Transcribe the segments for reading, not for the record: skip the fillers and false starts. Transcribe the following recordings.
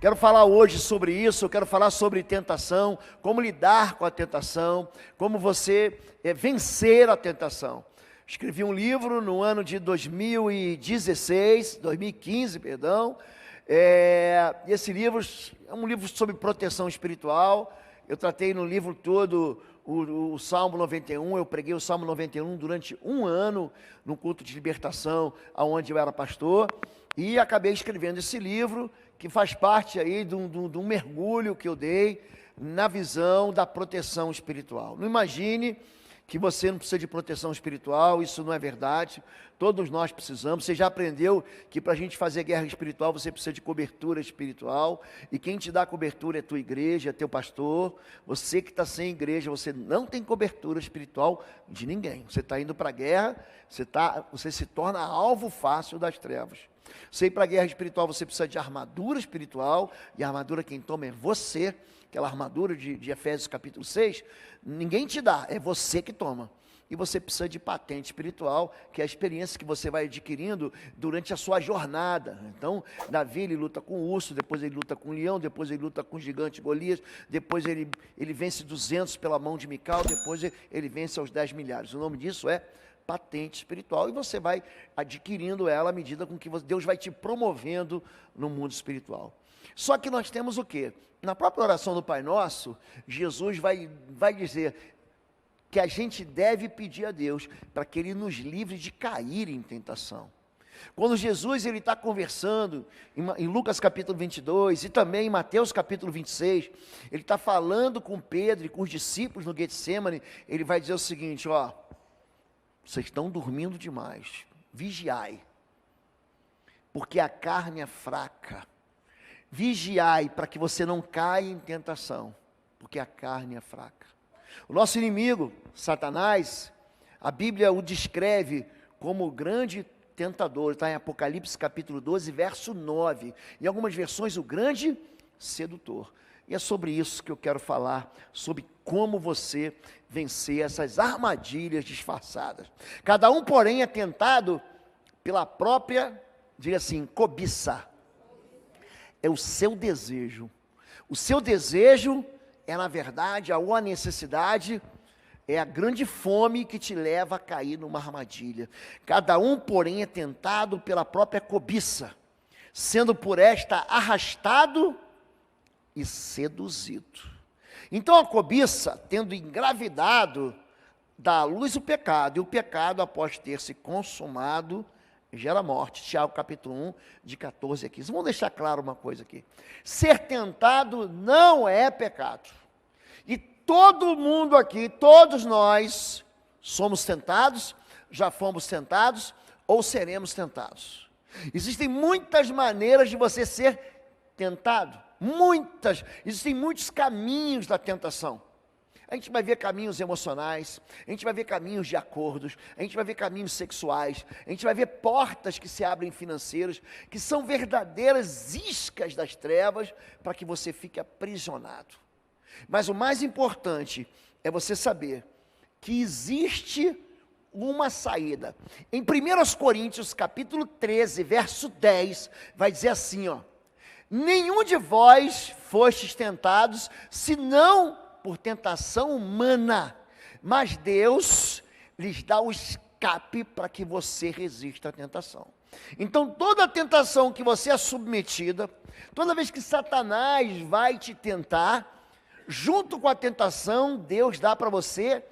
Quero falar hoje sobre isso, eu quero falar sobre tentação, como lidar com a tentação, como você vencer a tentação. Escrevi um livro no ano de 2015, perdão. Esse livro é um livro sobre proteção espiritual. Eu tratei no livro todo o Salmo 91, eu preguei o Salmo 91 durante um ano, no culto de libertação, onde eu era pastor, e acabei escrevendo esse livro, que faz parte aí de um mergulho que eu dei na visão da proteção espiritual. Não imagine que você não precisa de proteção espiritual, isso não é verdade, todos nós precisamos. Você já aprendeu que para a gente fazer guerra espiritual, você precisa de cobertura espiritual, e quem te dá cobertura é tua igreja, é teu pastor. Você que está sem igreja, você não tem cobertura espiritual de ninguém. Você está indo para a guerra, você se torna alvo fácil das trevas. Você ir para a guerra espiritual, você precisa de armadura espiritual, e a armadura quem toma é você. Aquela armadura de Efésios capítulo 6, ninguém te dá, é você que toma. E você precisa de patente espiritual, que é a experiência que você vai adquirindo durante a sua jornada. Então, Davi, ele luta com o urso, depois ele luta com o leão, depois ele luta com o gigante Golias, depois ele vence 200 pela mão de Mical, depois ele vence aos 10 milhares. O nome disso é patente espiritual, e você vai adquirindo ela à medida com que Deus vai te promovendo no mundo espiritual. Só que nós temos o quê? Na própria oração do Pai Nosso, Jesus vai dizer que a gente deve pedir a Deus para que Ele nos livre de cair em tentação. Quando Jesus está conversando em Lucas capítulo 22 e também em Mateus capítulo 26, ele está falando com Pedro e com os discípulos no Getsemane, ele vai dizer o seguinte: ó, vocês estão dormindo demais, vigiai, porque a carne é fraca. Vigiai para que você não caia em tentação, porque a carne é fraca. O nosso inimigo, Satanás, a Bíblia o descreve como o grande tentador, está em Apocalipse capítulo 12, verso 9. Em algumas versões, o grande sedutor. E é sobre isso que eu quero falar, sobre como você vencer essas armadilhas disfarçadas. Cada um, porém, é tentado pela própria, diga assim, cobiça. É o seu desejo. O seu desejo é, na verdade, ou a necessidade, é a grande fome que te leva a cair numa armadilha. Cada um, porém, é tentado pela própria cobiça, sendo por esta arrastado e seduzido. Então a cobiça, tendo engravidado, dá à luz o pecado, e o pecado, após ter se consumado, gera morte. Tiago capítulo 1, de 14 a 15. Vamos deixar claro uma coisa aqui. Ser tentado não é pecado. E todo mundo aqui, todos nós, somos tentados, já fomos tentados, ou seremos tentados. Existem muitas maneiras de você ser tentado. Muitas. Existem muitos caminhos da tentação. A gente vai ver caminhos emocionais, a gente vai ver caminhos de acordos, a gente vai ver caminhos sexuais, a gente vai ver portas que se abrem financeiras, que são verdadeiras iscas das trevas, para que você fique aprisionado. Mas o mais importante é você saber que existe uma saída. Em 1 Coríntios capítulo 13, verso 10, vai dizer assim, ó: nenhum de vós fostes tentados, senão por tentação humana, mas Deus lhes dá o escape para que você resista à tentação. Então toda a tentação que você é submetida, toda vez que Satanás vai te tentar, junto com a tentação, Deus dá para você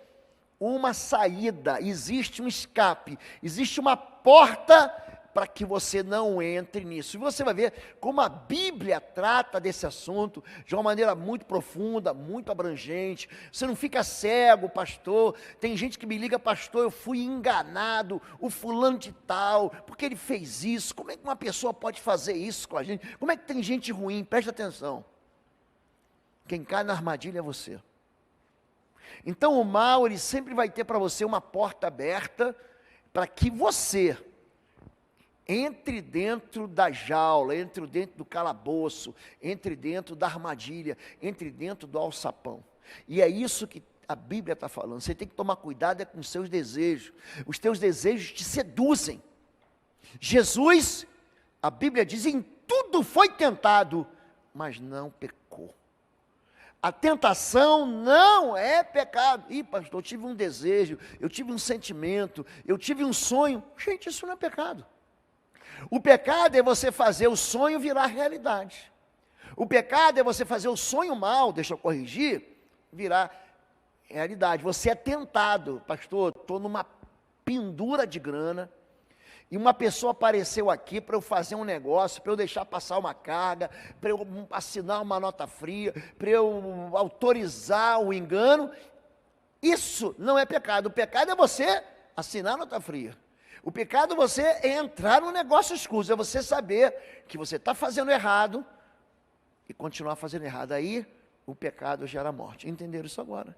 uma saída, existe um escape, existe uma porta para que você não entre nisso. E você vai ver como a Bíblia trata desse assunto de uma maneira muito profunda, muito abrangente. Você não fica cego, pastor. Tem gente que me liga: pastor, eu fui enganado, o fulano de tal, porque ele fez isso. Como é que uma pessoa pode fazer isso com a gente? Como é que tem gente ruim? Presta atenção. Quem cai na armadilha é você. Então o mal, ele sempre vai ter para você uma porta aberta, para que você entre dentro da jaula, entre dentro do calabouço, entre dentro da armadilha, entre dentro do alçapão. E é isso que a Bíblia está falando. Você tem que tomar cuidado com os seus desejos. Os teus desejos te seduzem. Jesus, a Bíblia diz, em tudo foi tentado, mas não pecou. A tentação não é pecado. Ih, pastor, eu tive um desejo, eu tive um sentimento, eu tive um sonho. Gente, isso não é pecado. O pecado é você fazer o sonho virar realidade. O pecado é você fazer o sonho mal, deixa eu corrigir, virar realidade. Você é tentado, pastor, estou numa pendura de grana, e uma pessoa apareceu aqui para eu fazer um negócio, para eu deixar passar uma carga, para eu assinar uma nota fria, para eu autorizar o engano. Isso não é pecado. O pecado é você assinar a nota fria. O pecado é você entrar no negócio escuso, é você saber que você está fazendo errado e continuar fazendo errado. Aí o pecado gera morte. Entenderam isso agora?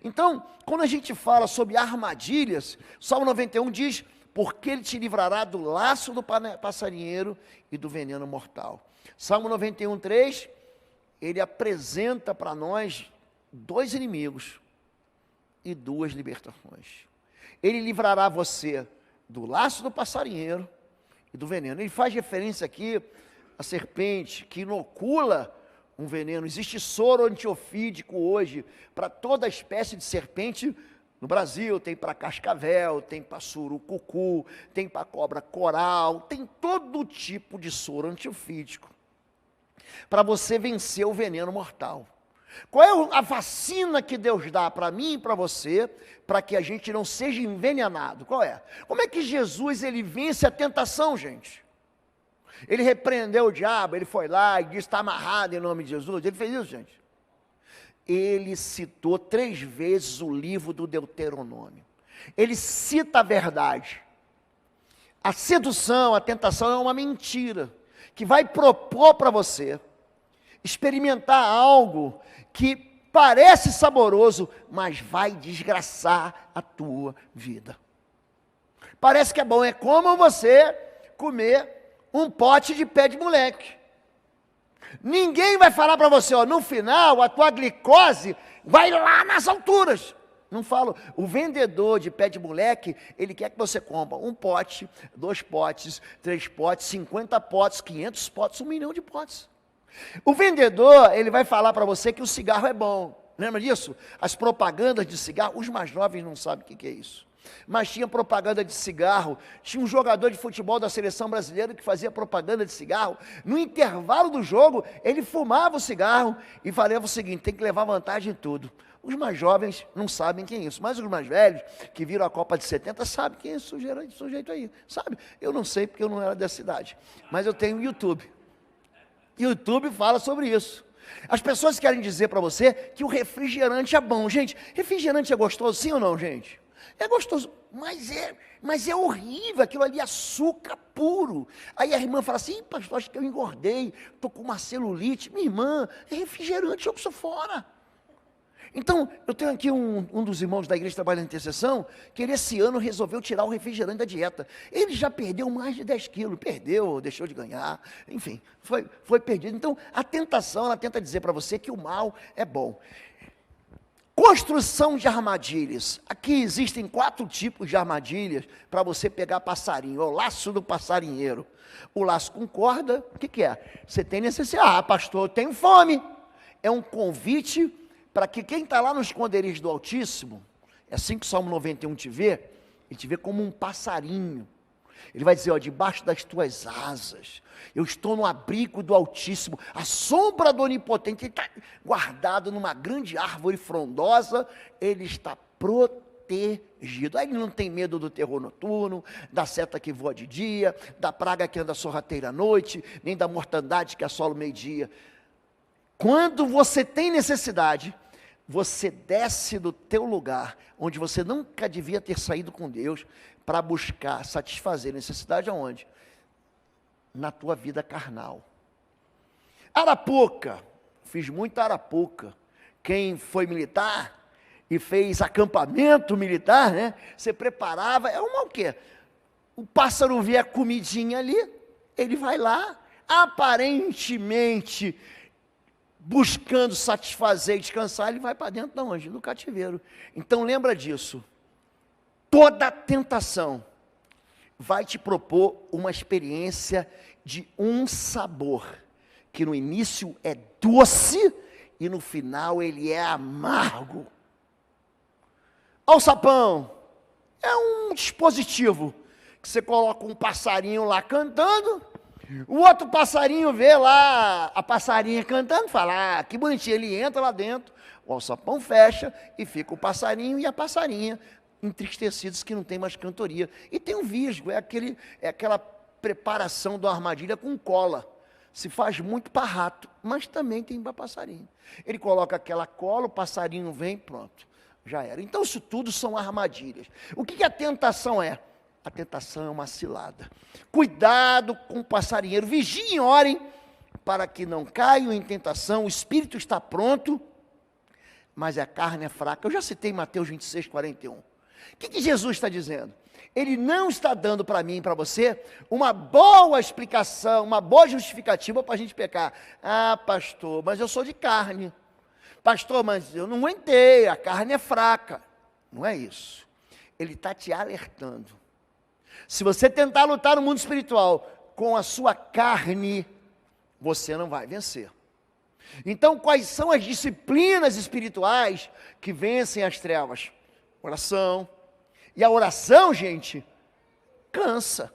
Então, quando a gente fala sobre armadilhas, Salmo 91 diz: porque ele te livrará do laço do passarinheiro e do veneno mortal. Salmo 91, 3, ele apresenta para nós 2 inimigos e 2 libertações. Ele livrará você do laço do passarinheiro e do veneno. Ele faz referência aqui à serpente que inocula um veneno. Existe soro antiofídico hoje para toda espécie de serpente. No Brasil tem para cascavel, tem para surucucu, tem para cobra coral, tem todo tipo de soro antiofídico para você vencer o veneno mortal. Qual é a vacina que Deus dá para mim e para você, para que a gente não seja envenenado? Qual é? Como é que Jesus ele vence a tentação, gente? Ele repreendeu o diabo, ele foi lá e disse: está amarrado em nome de Jesus. Ele fez isso, gente. Ele citou 3 vezes o livro do Deuteronômio. Ele cita a verdade. A sedução, a tentação é uma mentira, que vai propor para você experimentar algo que parece saboroso, mas vai desgraçar a tua vida. Parece que é bom, é como você comer um pote de pé de moleque. Ninguém vai falar para você, ó, no final a tua glicose vai lá nas alturas. Não falo. O vendedor de pé de moleque, ele quer que você compre 1 pote, 2 potes, 3 potes, 50 potes, 500 potes, 1 milhão de potes. O vendedor, ele vai falar para você que o cigarro é bom. Lembra disso? As propagandas de cigarro, os mais jovens não sabem o que é isso. Mas tinha propaganda de cigarro, tinha um jogador de futebol da seleção brasileira que fazia propaganda de cigarro. No intervalo do jogo, ele fumava o cigarro e falava o seguinte: tem que levar vantagem em tudo. Os mais jovens não sabem quem é isso, mas os mais velhos, que viram a Copa de 70, sabem quem é esse sujeito aí, sabe? Eu não sei porque eu não era dessa idade, mas eu tenho YouTube. YouTube fala sobre isso. As pessoas querem dizer para você que o refrigerante é bom. Gente, refrigerante é gostoso, sim ou não, gente? É gostoso, mas é horrível, aquilo ali é açúcar puro. Aí a irmã fala assim: pastor, acho que eu engordei, estou com uma celulite. Minha irmã, é refrigerante, joga isso fora. Então, eu tenho aqui um dos irmãos da igreja que trabalha na intercessão, que ele esse ano resolveu tirar o refrigerante da dieta. Ele já perdeu mais de 10 quilos, perdeu, deixou de ganhar, enfim, foi perdido. Então, a tentação, ela tenta dizer para você que o mal é bom. Construção de armadilhas. Aqui existem 4 tipos de armadilhas para você pegar passarinho. O laço do passarinheiro. O laço com corda, o que é? Você tem necessidade. Ah, pastor, eu tenho fome. É um convite para que quem está lá no esconderijo do Altíssimo, é assim que o Salmo 91 te vê, ele te vê como um passarinho. Ele vai dizer: ó, debaixo das tuas asas, eu estou no abrigo do Altíssimo, a sombra do Onipotente. Ele está guardado numa grande árvore frondosa, ele está protegido. Aí ele não tem medo do terror noturno, da seta que voa de dia, da praga que anda sorrateira à noite, nem da mortandade que assola o meio-dia. Quando você tem necessidade, você desce do teu lugar, onde você nunca devia ter saído com Deus, para buscar satisfazer necessidade aonde? Na tua vida carnal. Arapuca, fiz muita arapuca. Quem foi militar e fez acampamento militar, né? Você preparava, é uma o quê? O pássaro vê a comidinha ali, ele vai lá, aparentemente buscando satisfazer e descansar, ele vai para dentro de onde? Do cativeiro. Então lembra disso. Toda tentação vai te propor uma experiência de um sabor, que no início é doce e no final ele é amargo. Alçapão é um dispositivo que você coloca um passarinho lá cantando, o outro passarinho vê lá a passarinha cantando, fala, que bonitinho, ele entra lá dentro, o alçapão fecha e fica o passarinho e a passarinha entristecidos que não tem mais cantoria. E tem um visgo, é aquela preparação da armadilha com cola. Se faz muito para rato, mas também tem para passarinho. Ele coloca aquela cola, o passarinho vem, pronto, já era. Então isso tudo são armadilhas. O que a tentação é? A tentação é uma cilada. Cuidado com o passarinheiro, vigiem, orem, para que não caiam em tentação. O espírito está pronto, mas a carne é fraca. Eu já citei Mateus 26, 41. O que Jesus está dizendo? Ele não está dando para mim e para você uma boa explicação, uma boa justificativa para a gente pecar. Ah, pastor, mas eu sou de carne. Pastor, mas eu não aguentei, a carne é fraca. Não é isso. Ele está te alertando. Se você tentar lutar no mundo espiritual com a sua carne, você não vai vencer. Então, quais são as disciplinas espirituais que vencem as trevas? Oração. E a oração, gente, cansa.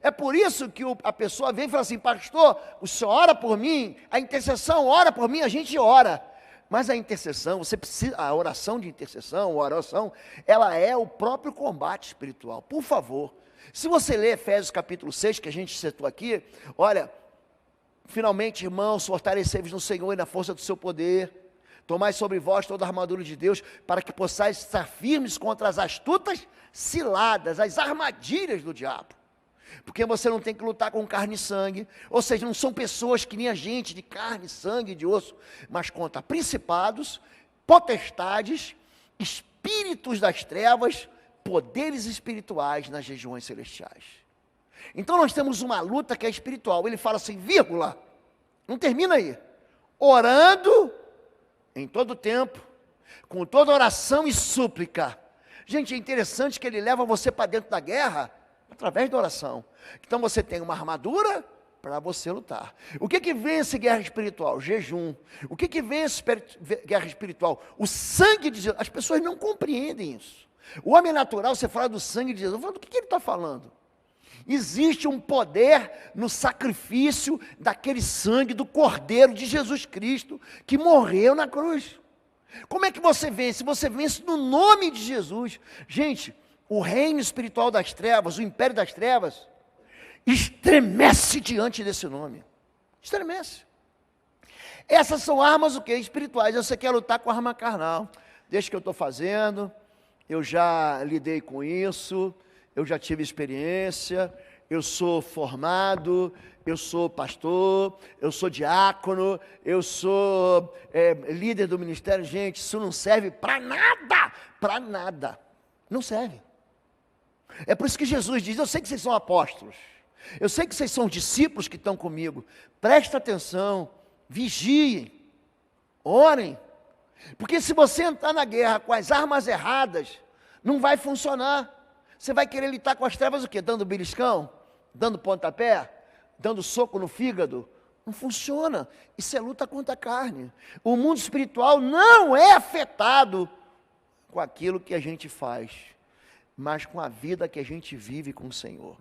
É por isso que a pessoa vem e fala assim, pastor, o senhor ora por mim, a intercessão ora por mim, a gente ora. Mas a intercessão, você precisa, a oração de intercessão, a oração, ela é o próprio combate espiritual. Por favor, se você ler Efésios capítulo 6, que a gente citou aqui, olha, finalmente, irmãos, fortalecei-vos no Senhor e na força do seu poder. Tomai sobre vós toda a armadura de Deus, para que possais estar firmes contra as astutas ciladas, as armadilhas do diabo. Porque você não tem que lutar com carne e sangue, ou seja, não são pessoas que nem a gente, de carne, sangue, de osso, mas contra principados, potestades, espíritos das trevas, poderes espirituais nas regiões celestiais. Então nós temos uma luta que é espiritual. Ele fala assim, vírgula, não termina aí, orando em todo tempo, com toda oração e súplica. Gente, é interessante que ele leva você para dentro da guerra, através da oração. Então você tem uma armadura para você lutar. O que vence guerra espiritual? Jejum. O que vence guerra espiritual? O sangue de Jesus. As pessoas não compreendem isso. O homem natural, você fala do sangue de Jesus, do que ele está falando? Existe um poder no sacrifício daquele sangue do Cordeiro de Jesus Cristo, que morreu na cruz. Como é que você vence? Você vence no nome de Jesus. Gente, o reino espiritual das trevas, o império das trevas, estremece diante desse nome. Estremece. Essas são armas o quê? Espirituais. Você quer lutar com a arma carnal. Deixa que eu estou fazendo, eu já lidei com isso, eu já tive experiência, eu sou formado, eu sou pastor, eu sou diácono, eu sou líder do ministério. Gente, isso não serve para nada, não serve. É por isso que Jesus diz, eu sei que vocês são apóstolos, eu sei que vocês são discípulos que estão comigo, presta atenção, vigiem, orem, porque se você entrar na guerra com as armas erradas, não vai funcionar. Você vai querer lutar com as trevas o quê? Dando beliscão? Dando pontapé? Dando soco no fígado? Não funciona. Isso é luta contra a carne. O mundo espiritual não é afetado com aquilo que a gente faz, mas com a vida que a gente vive com o Senhor.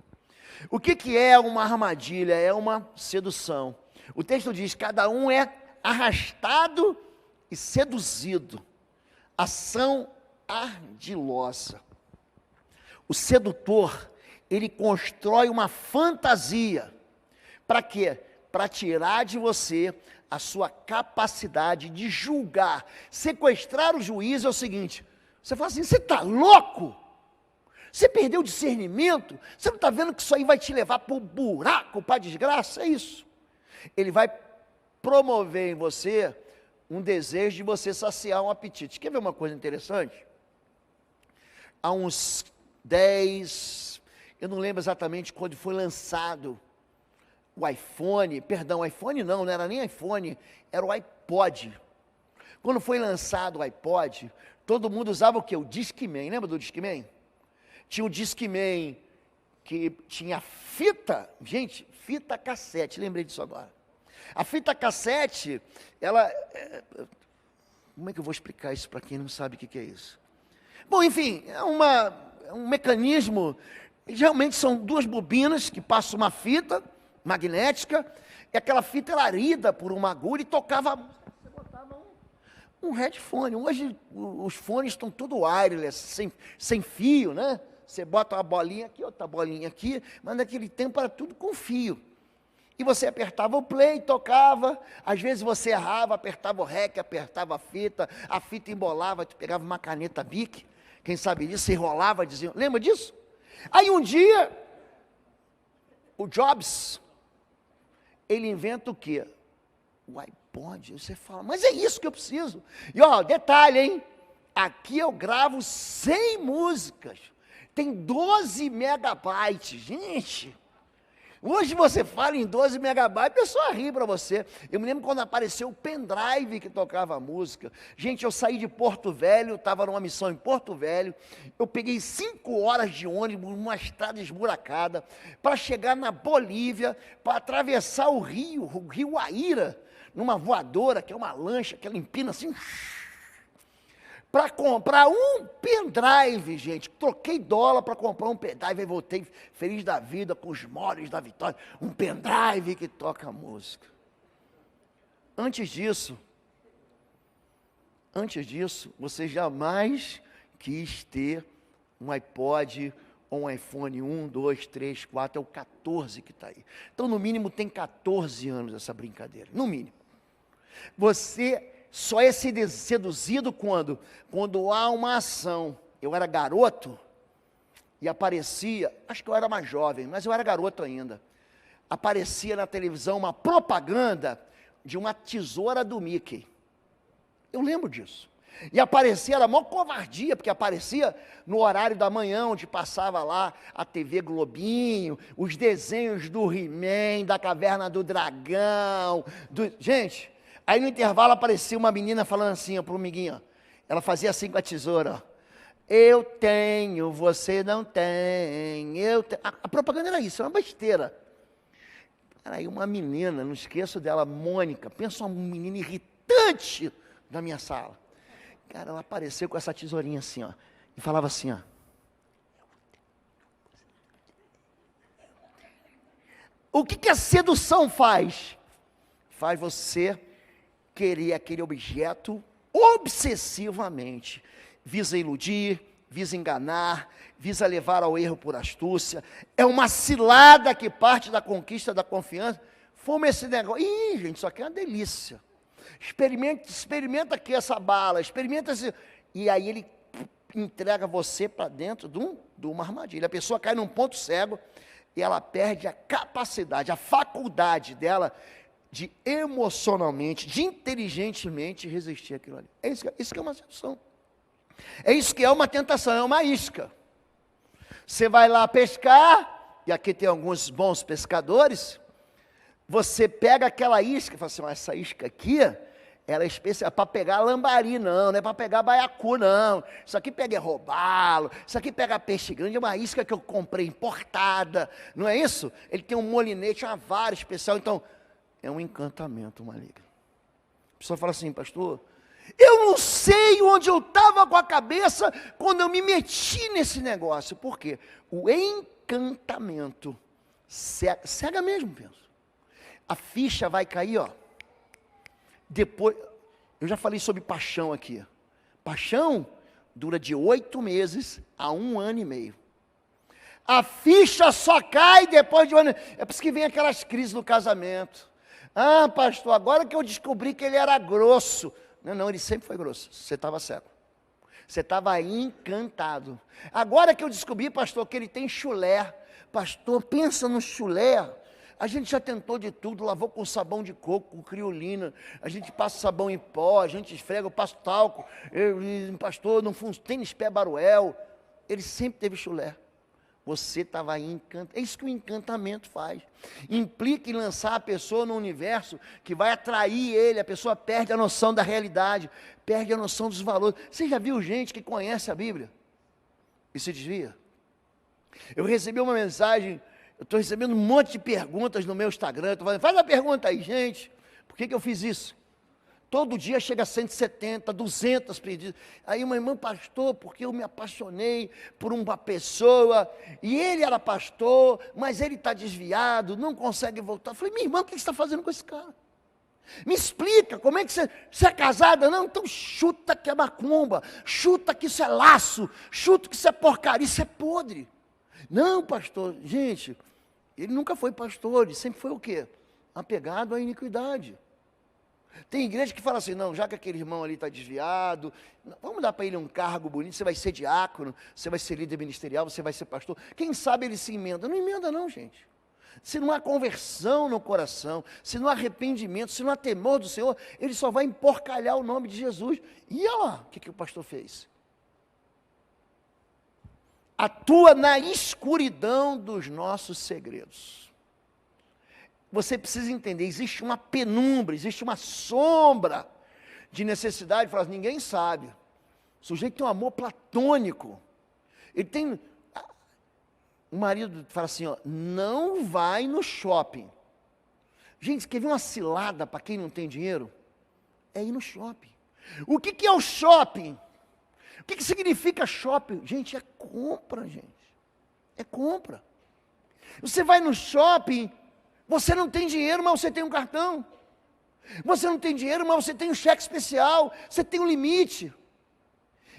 O que é uma armadilha? É uma sedução. O texto diz, cada um é arrastado e seduzido. Ação ardilosa. O sedutor, ele constrói uma fantasia. Para quê? Para tirar de você a sua capacidade de julgar. Sequestrar o juízo é o seguinte, você fala assim, você está louco? Você perdeu o discernimento? Você não está vendo que isso aí vai te levar para o buraco, para a desgraça? É isso. Ele vai promover em você um desejo de você saciar um apetite. Quer ver uma coisa interessante? Há uns 10, eu não lembro exatamente quando foi lançado o iPhone, perdão, iPhone não era nem iPhone, era o iPod. Quando foi lançado o iPod, todo mundo usava o quê? O Discman, lembra do Discman? Tinha o Discman que tinha fita, gente, fita cassete, lembrei disso agora. A fita cassete, ela... Como é que eu vou explicar isso para quem não sabe o que é isso? Bom, enfim, é um mecanismo, geralmente são duas bobinas que passam uma fita magnética, e aquela fita era lida por uma agulha e tocava a música. Você botava um headphone. Hoje os fones estão tudo wireless, sem fio, né? Você bota uma bolinha aqui, outra bolinha aqui, mas naquele tempo era tudo com fio. E você apertava o play, tocava, às vezes você errava, apertava o REC, apertava a fita embolava, tu pegava uma caneta Bic, quem sabe disso, você enrolava, dizia, lembra disso? Aí um dia, o Jobs, ele inventa o quê? O iPod. Você fala, mas é isso que eu preciso. E ó, detalhe, hein? Aqui eu gravo 100 músicas. Tem 12 megabytes. Gente, hoje você fala em 12 megabytes, a pessoa ri para você. Eu me lembro quando apareceu o pendrive que tocava a música. Gente, eu saí de Porto Velho, estava numa missão em Porto Velho. Eu peguei 5 horas de ônibus, numa estrada esburacada, para chegar na Bolívia, para atravessar o rio Aira, numa voadora, que é uma lancha, que ela empina assim, para comprar um pendrive, gente. Troquei dólar para comprar um pendrive e voltei feliz da vida, com os moles da vitória. Um pendrive que toca música. Antes disso, você jamais quis ter um iPod ou um iPhone 1, 2, 3, 4, é o 14 que está aí. Então, no mínimo, tem 14 anos essa brincadeira, no mínimo. Você só é seduzido quando há uma ação. Eu era garoto e aparecia, acho que eu era mais jovem, mas eu era garoto ainda. Aparecia na televisão uma propaganda de uma tesoura do Mickey. Eu lembro disso. E aparecia, era mó covardia, porque aparecia no horário da manhã, onde passava lá a TV Globinho, os desenhos do He-Man, da Caverna do Dragão. Gente... Aí no intervalo aparecia uma menina falando assim para o amiguinho, ó. Ela fazia assim com a tesoura, ó. Eu tenho, você não tem, eu tenho. A propaganda era isso, era uma besteira. Aí uma menina, não esqueço dela, Mônica, pensa uma menina irritante da minha sala. Cara, ela apareceu com essa tesourinha assim, ó, e falava assim, ó. O que a sedução faz? Faz você querer aquele objeto obsessivamente, visa iludir, visa enganar, visa levar ao erro por astúcia, é uma cilada que parte da conquista da confiança. Fuma esse negócio, ih gente, isso aqui é uma delícia, experimenta aqui essa bala, experimenta esse, e aí ele entrega você para dentro de uma armadilha, a pessoa cai num ponto cego, e ela perde a capacidade, a faculdade dela, de emocionalmente, de inteligentemente resistir àquilo ali. Isso que é uma sedução. É isso que é uma tentação, é uma isca. Você vai lá pescar, e aqui tem alguns bons pescadores, você pega aquela isca e fala assim, essa isca aqui, ela é especial, para pegar lambari não é para pegar baiacu não, isso aqui pega robalo, isso aqui pega peixe grande, é uma isca que eu comprei importada, não é isso? Ele tem um molinete, uma vara especial, então... É um encantamento maligno. A pessoa fala assim, pastor, eu não sei onde eu estava com a cabeça quando eu me meti nesse negócio. Por quê? O encantamento cega mesmo, penso. A ficha vai cair, ó. Depois, eu já falei sobre paixão aqui. Paixão dura de 8 meses a 1 ano e meio. A ficha só cai depois de 1 ano. É por isso que vem aquelas crises no casamento. Ah, pastor, agora que eu descobri que ele era grosso. Não, ele sempre foi grosso. Você estava cego. Você estava encantado. Agora que eu descobri, pastor, que ele tem chulé. Pastor, pensa no chulé. A gente já tentou de tudo, lavou com sabão de coco, com criolina. A gente passa sabão em pó, a gente esfrega, eu passo talco. Pastor, não funciona, tênis pé baruel. Ele sempre teve chulé. Você estava encantado. É isso que o encantamento faz. Implica em lançar a pessoa no universo que vai atrair ele. A pessoa perde a noção da realidade, perde a noção dos valores. Você já viu gente que conhece a Bíblia e se desvia? Eu recebi uma mensagem, eu estou recebendo um monte de perguntas no meu Instagram. Estou falando, faz a pergunta aí, gente. que eu fiz isso? Todo dia chega a 170, 200 pedidos. Aí uma irmã, pastor, porque eu me apaixonei por uma pessoa, e ele era pastor, mas ele está desviado, não consegue voltar. Eu falei, minha irmã, o que você está fazendo com esse cara? Me explica, como é que você é casada? Não, então chuta que é macumba, chuta que isso é laço, chuta que isso é porcaria, isso é podre. Não, pastor, gente, ele nunca foi pastor, ele sempre foi o quê? Apegado à iniquidade. Tem igreja que fala assim, não, já que aquele irmão ali está desviado, vamos dar para ele um cargo bonito, você vai ser diácono, você vai ser líder ministerial, você vai ser pastor. Quem sabe ele se emenda. Não emenda não, gente. Se não há conversão no coração, se não há arrependimento, se não há temor do Senhor, ele só vai emporcalhar o nome de Jesus. E olha lá, o que o pastor fez? Atua na escuridão dos nossos segredos. Você precisa entender, existe uma penumbra, existe uma sombra de necessidade. Fala, ninguém sabe. O sujeito tem um amor platônico. Ele tem... O marido fala assim, ó, não vai no shopping. Gente, quer ver uma cilada para quem não tem dinheiro? É ir no shopping. O que é o shopping? O que significa shopping? Gente, é compra, gente. É compra. Você vai no shopping, você não tem dinheiro, mas você tem um cartão. Você não tem dinheiro, mas você tem um cheque especial, você tem um limite.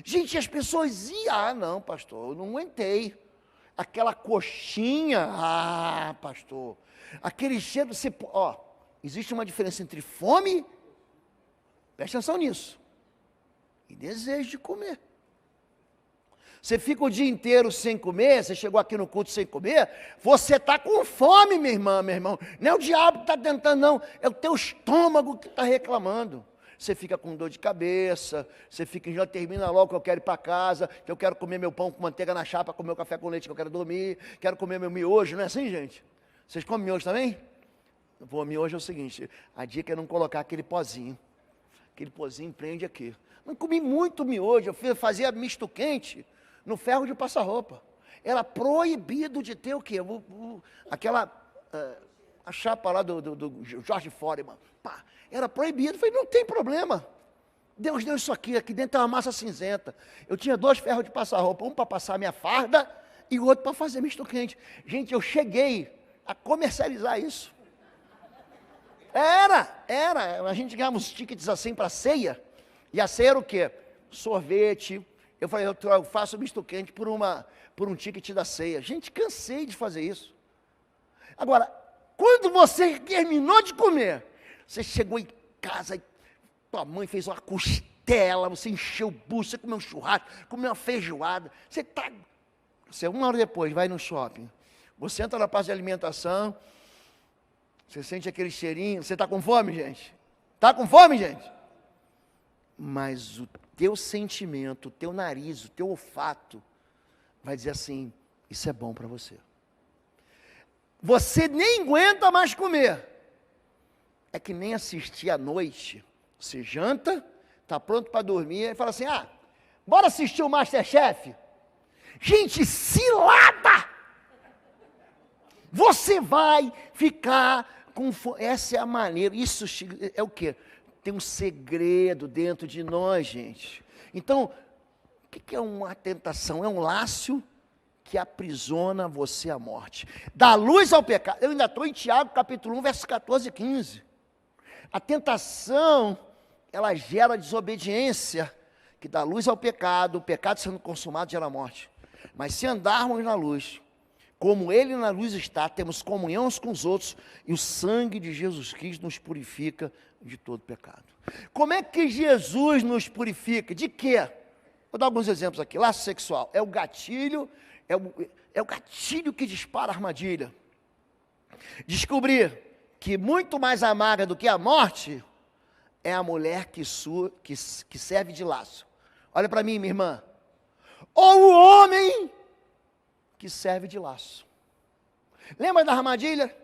Gente, as pessoas iam, não, pastor, eu não aguentei. Aquela coxinha, pastor, aquele cheiro, existe uma diferença entre fome, preste atenção nisso, e desejo de comer. Você fica o dia inteiro sem comer, você chegou aqui no culto sem comer, você está com fome, minha irmã, meu irmão. Não é o diabo que está tentando, não, é o teu estômago que está reclamando. Você fica com dor de cabeça, você fica, já termina logo que eu quero ir para casa, que eu quero comer meu pão com manteiga na chapa, comer o café com leite, que eu quero dormir, quero comer meu miojo, não é assim, gente? Vocês comem miojo também? Pô, miojo é o seguinte, a dica é não colocar aquele pozinho prende aqui. Não comi muito miojo, eu fazia misto quente no ferro de passar roupa. Era proibido de ter o quê? A chapa lá do Jorge Foreman, pá, era proibido. Eu falei, não tem problema, Deus deu isso aqui dentro tem uma massa cinzenta. Eu tinha 2 ferros de passar roupa, um para passar minha farda e o outro para fazer misto quente. Gente, eu cheguei a comercializar isso. A gente ganhava uns tickets assim para ceia, e a ceia era o quê? Sorvete. Eu falei, eu faço misto quente por um ticket da ceia. Gente, cansei de fazer isso. Agora, quando você terminou de comer, você chegou em casa e tua mãe fez uma costela, você encheu o bucho, você comeu um churrasco, comeu uma feijoada, você 1 hora depois vai no shopping, você entra na parte de alimentação, você sente aquele cheirinho, você está com fome, gente? Está com fome, gente? Mas o teu sentimento, o teu nariz, o teu olfato, vai dizer assim, isso é bom para você. Você nem aguenta mais comer. É que nem assistir à noite. Você janta, está pronto para dormir, e fala assim, bora assistir o MasterChef? Gente, cilada! Você vai ficar com fome. Essa é a maneira, isso é o quê? Tem um segredo dentro de nós, gente. Então, o que é uma tentação? É um laço que aprisiona você à morte. Dá luz ao pecado. Eu ainda estou em Tiago, capítulo 1, versos 14 e 15. A tentação, ela gera desobediência, que dá luz ao pecado, o pecado sendo consumado gera morte. Mas se andarmos na luz, como Ele na luz está, temos comunhão uns com os outros, e o sangue de Jesus Cristo nos purifica de todo pecado. Como é que Jesus nos purifica? De quê? Vou dar alguns exemplos aqui. Laço sexual, é o gatilho, é o gatilho que dispara a armadilha. Descobrir que muito mais amarga do que a morte é a mulher que serve de laço. Olha para mim, minha irmã. Ou o homem que serve de laço. Lembra da armadilha?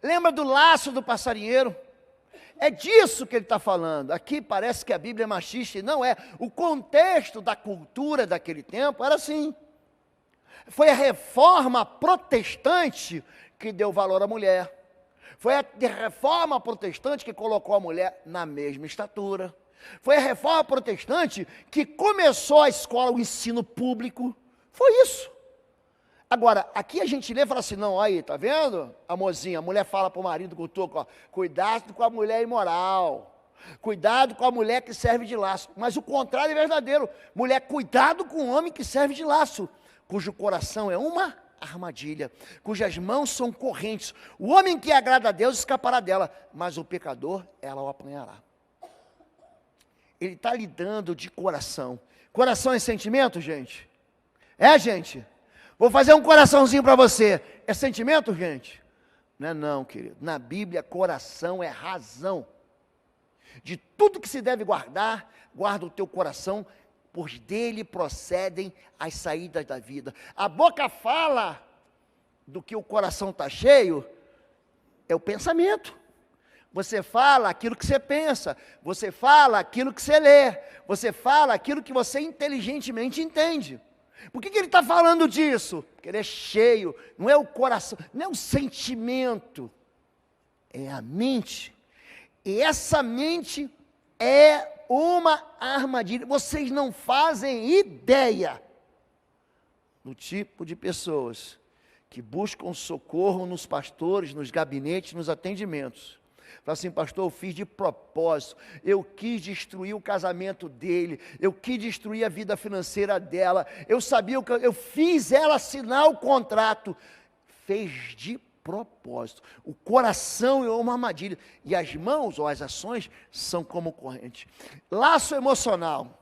Lembra do laço do passarinheiro? É disso que ele está falando. Aqui parece que a Bíblia é machista, e não é. O contexto da cultura daquele tempo era assim. Foi a reforma protestante que deu valor à mulher. Foi a reforma protestante que colocou a mulher na mesma estatura. Foi a reforma protestante que começou a escola, o ensino público. Foi isso. Agora, aqui a gente lê e fala assim, não, aí, tá vendo? A mozinha, a mulher fala para o marido com o toco, ó, cuidado com a mulher imoral. Cuidado com a mulher que serve de laço. Mas o contrário é verdadeiro. Mulher, cuidado com o homem que serve de laço, cujo coração é uma armadilha, cujas mãos são correntes. O homem que agrada a Deus escapará dela, mas o pecador, ela o apanhará. Ele está lidando de coração. Coração é sentimento, gente? É, gente? Vou fazer um coraçãozinho para você. É sentimento, gente? Não é não, querido. Na Bíblia, coração é razão. De tudo que se deve guardar, guarda o teu coração, pois dele procedem as saídas da vida. A boca fala do que o coração está cheio, é o pensamento. Você fala aquilo que você pensa, você fala aquilo que você lê, você fala aquilo que você inteligentemente entende. Por que ele está falando disso? Porque ele é cheio, não é o coração, não é o sentimento, é a mente. E essa mente é uma armadilha. Vocês não fazem ideia do tipo de pessoas que buscam socorro nos pastores, nos gabinetes, nos atendimentos. Fala assim, pastor, eu fiz de propósito, eu quis destruir o casamento dele, eu quis destruir a vida financeira dela, eu sabia que eu fiz ela assinar o contrato. Fez de propósito. O coração é uma armadilha e as mãos ou as ações são como corrente. Laço emocional.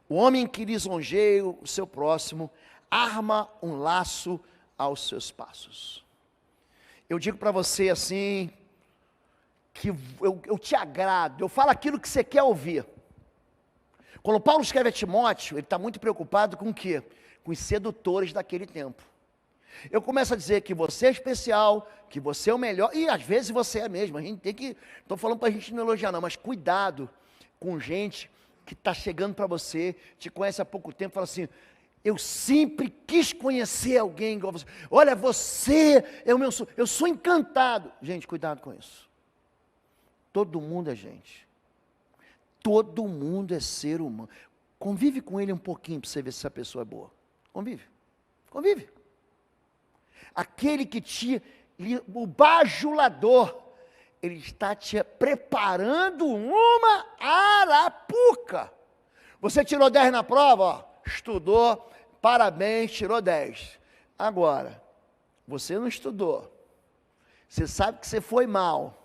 O homem que lisonjeia o seu próximo arma um laço aos seus passos. Eu digo para você assim, que eu te agrado, eu falo aquilo que você quer ouvir. Quando Paulo escreve a Timóteo, ele está muito preocupado com o quê? Com os sedutores daquele tempo. Eu começo a dizer que você é especial, que você é o melhor, e às vezes você é mesmo, a gente tem que, estou falando para a gente não elogiar não, mas cuidado com gente que está chegando para você, te conhece há pouco tempo, fala assim, eu sempre quis conhecer alguém igual você, olha, você é o meu sonho, eu sou encantado. Gente, cuidado com isso. Todo mundo é gente, todo mundo é ser humano. Convive com ele um pouquinho para você ver se essa pessoa é boa. Convive. Aquele que o bajulador, ele está te preparando uma arapuca. Você tirou 10 na prova, ó, estudou, parabéns, tirou 10. Agora, você não estudou, você sabe que você foi mal.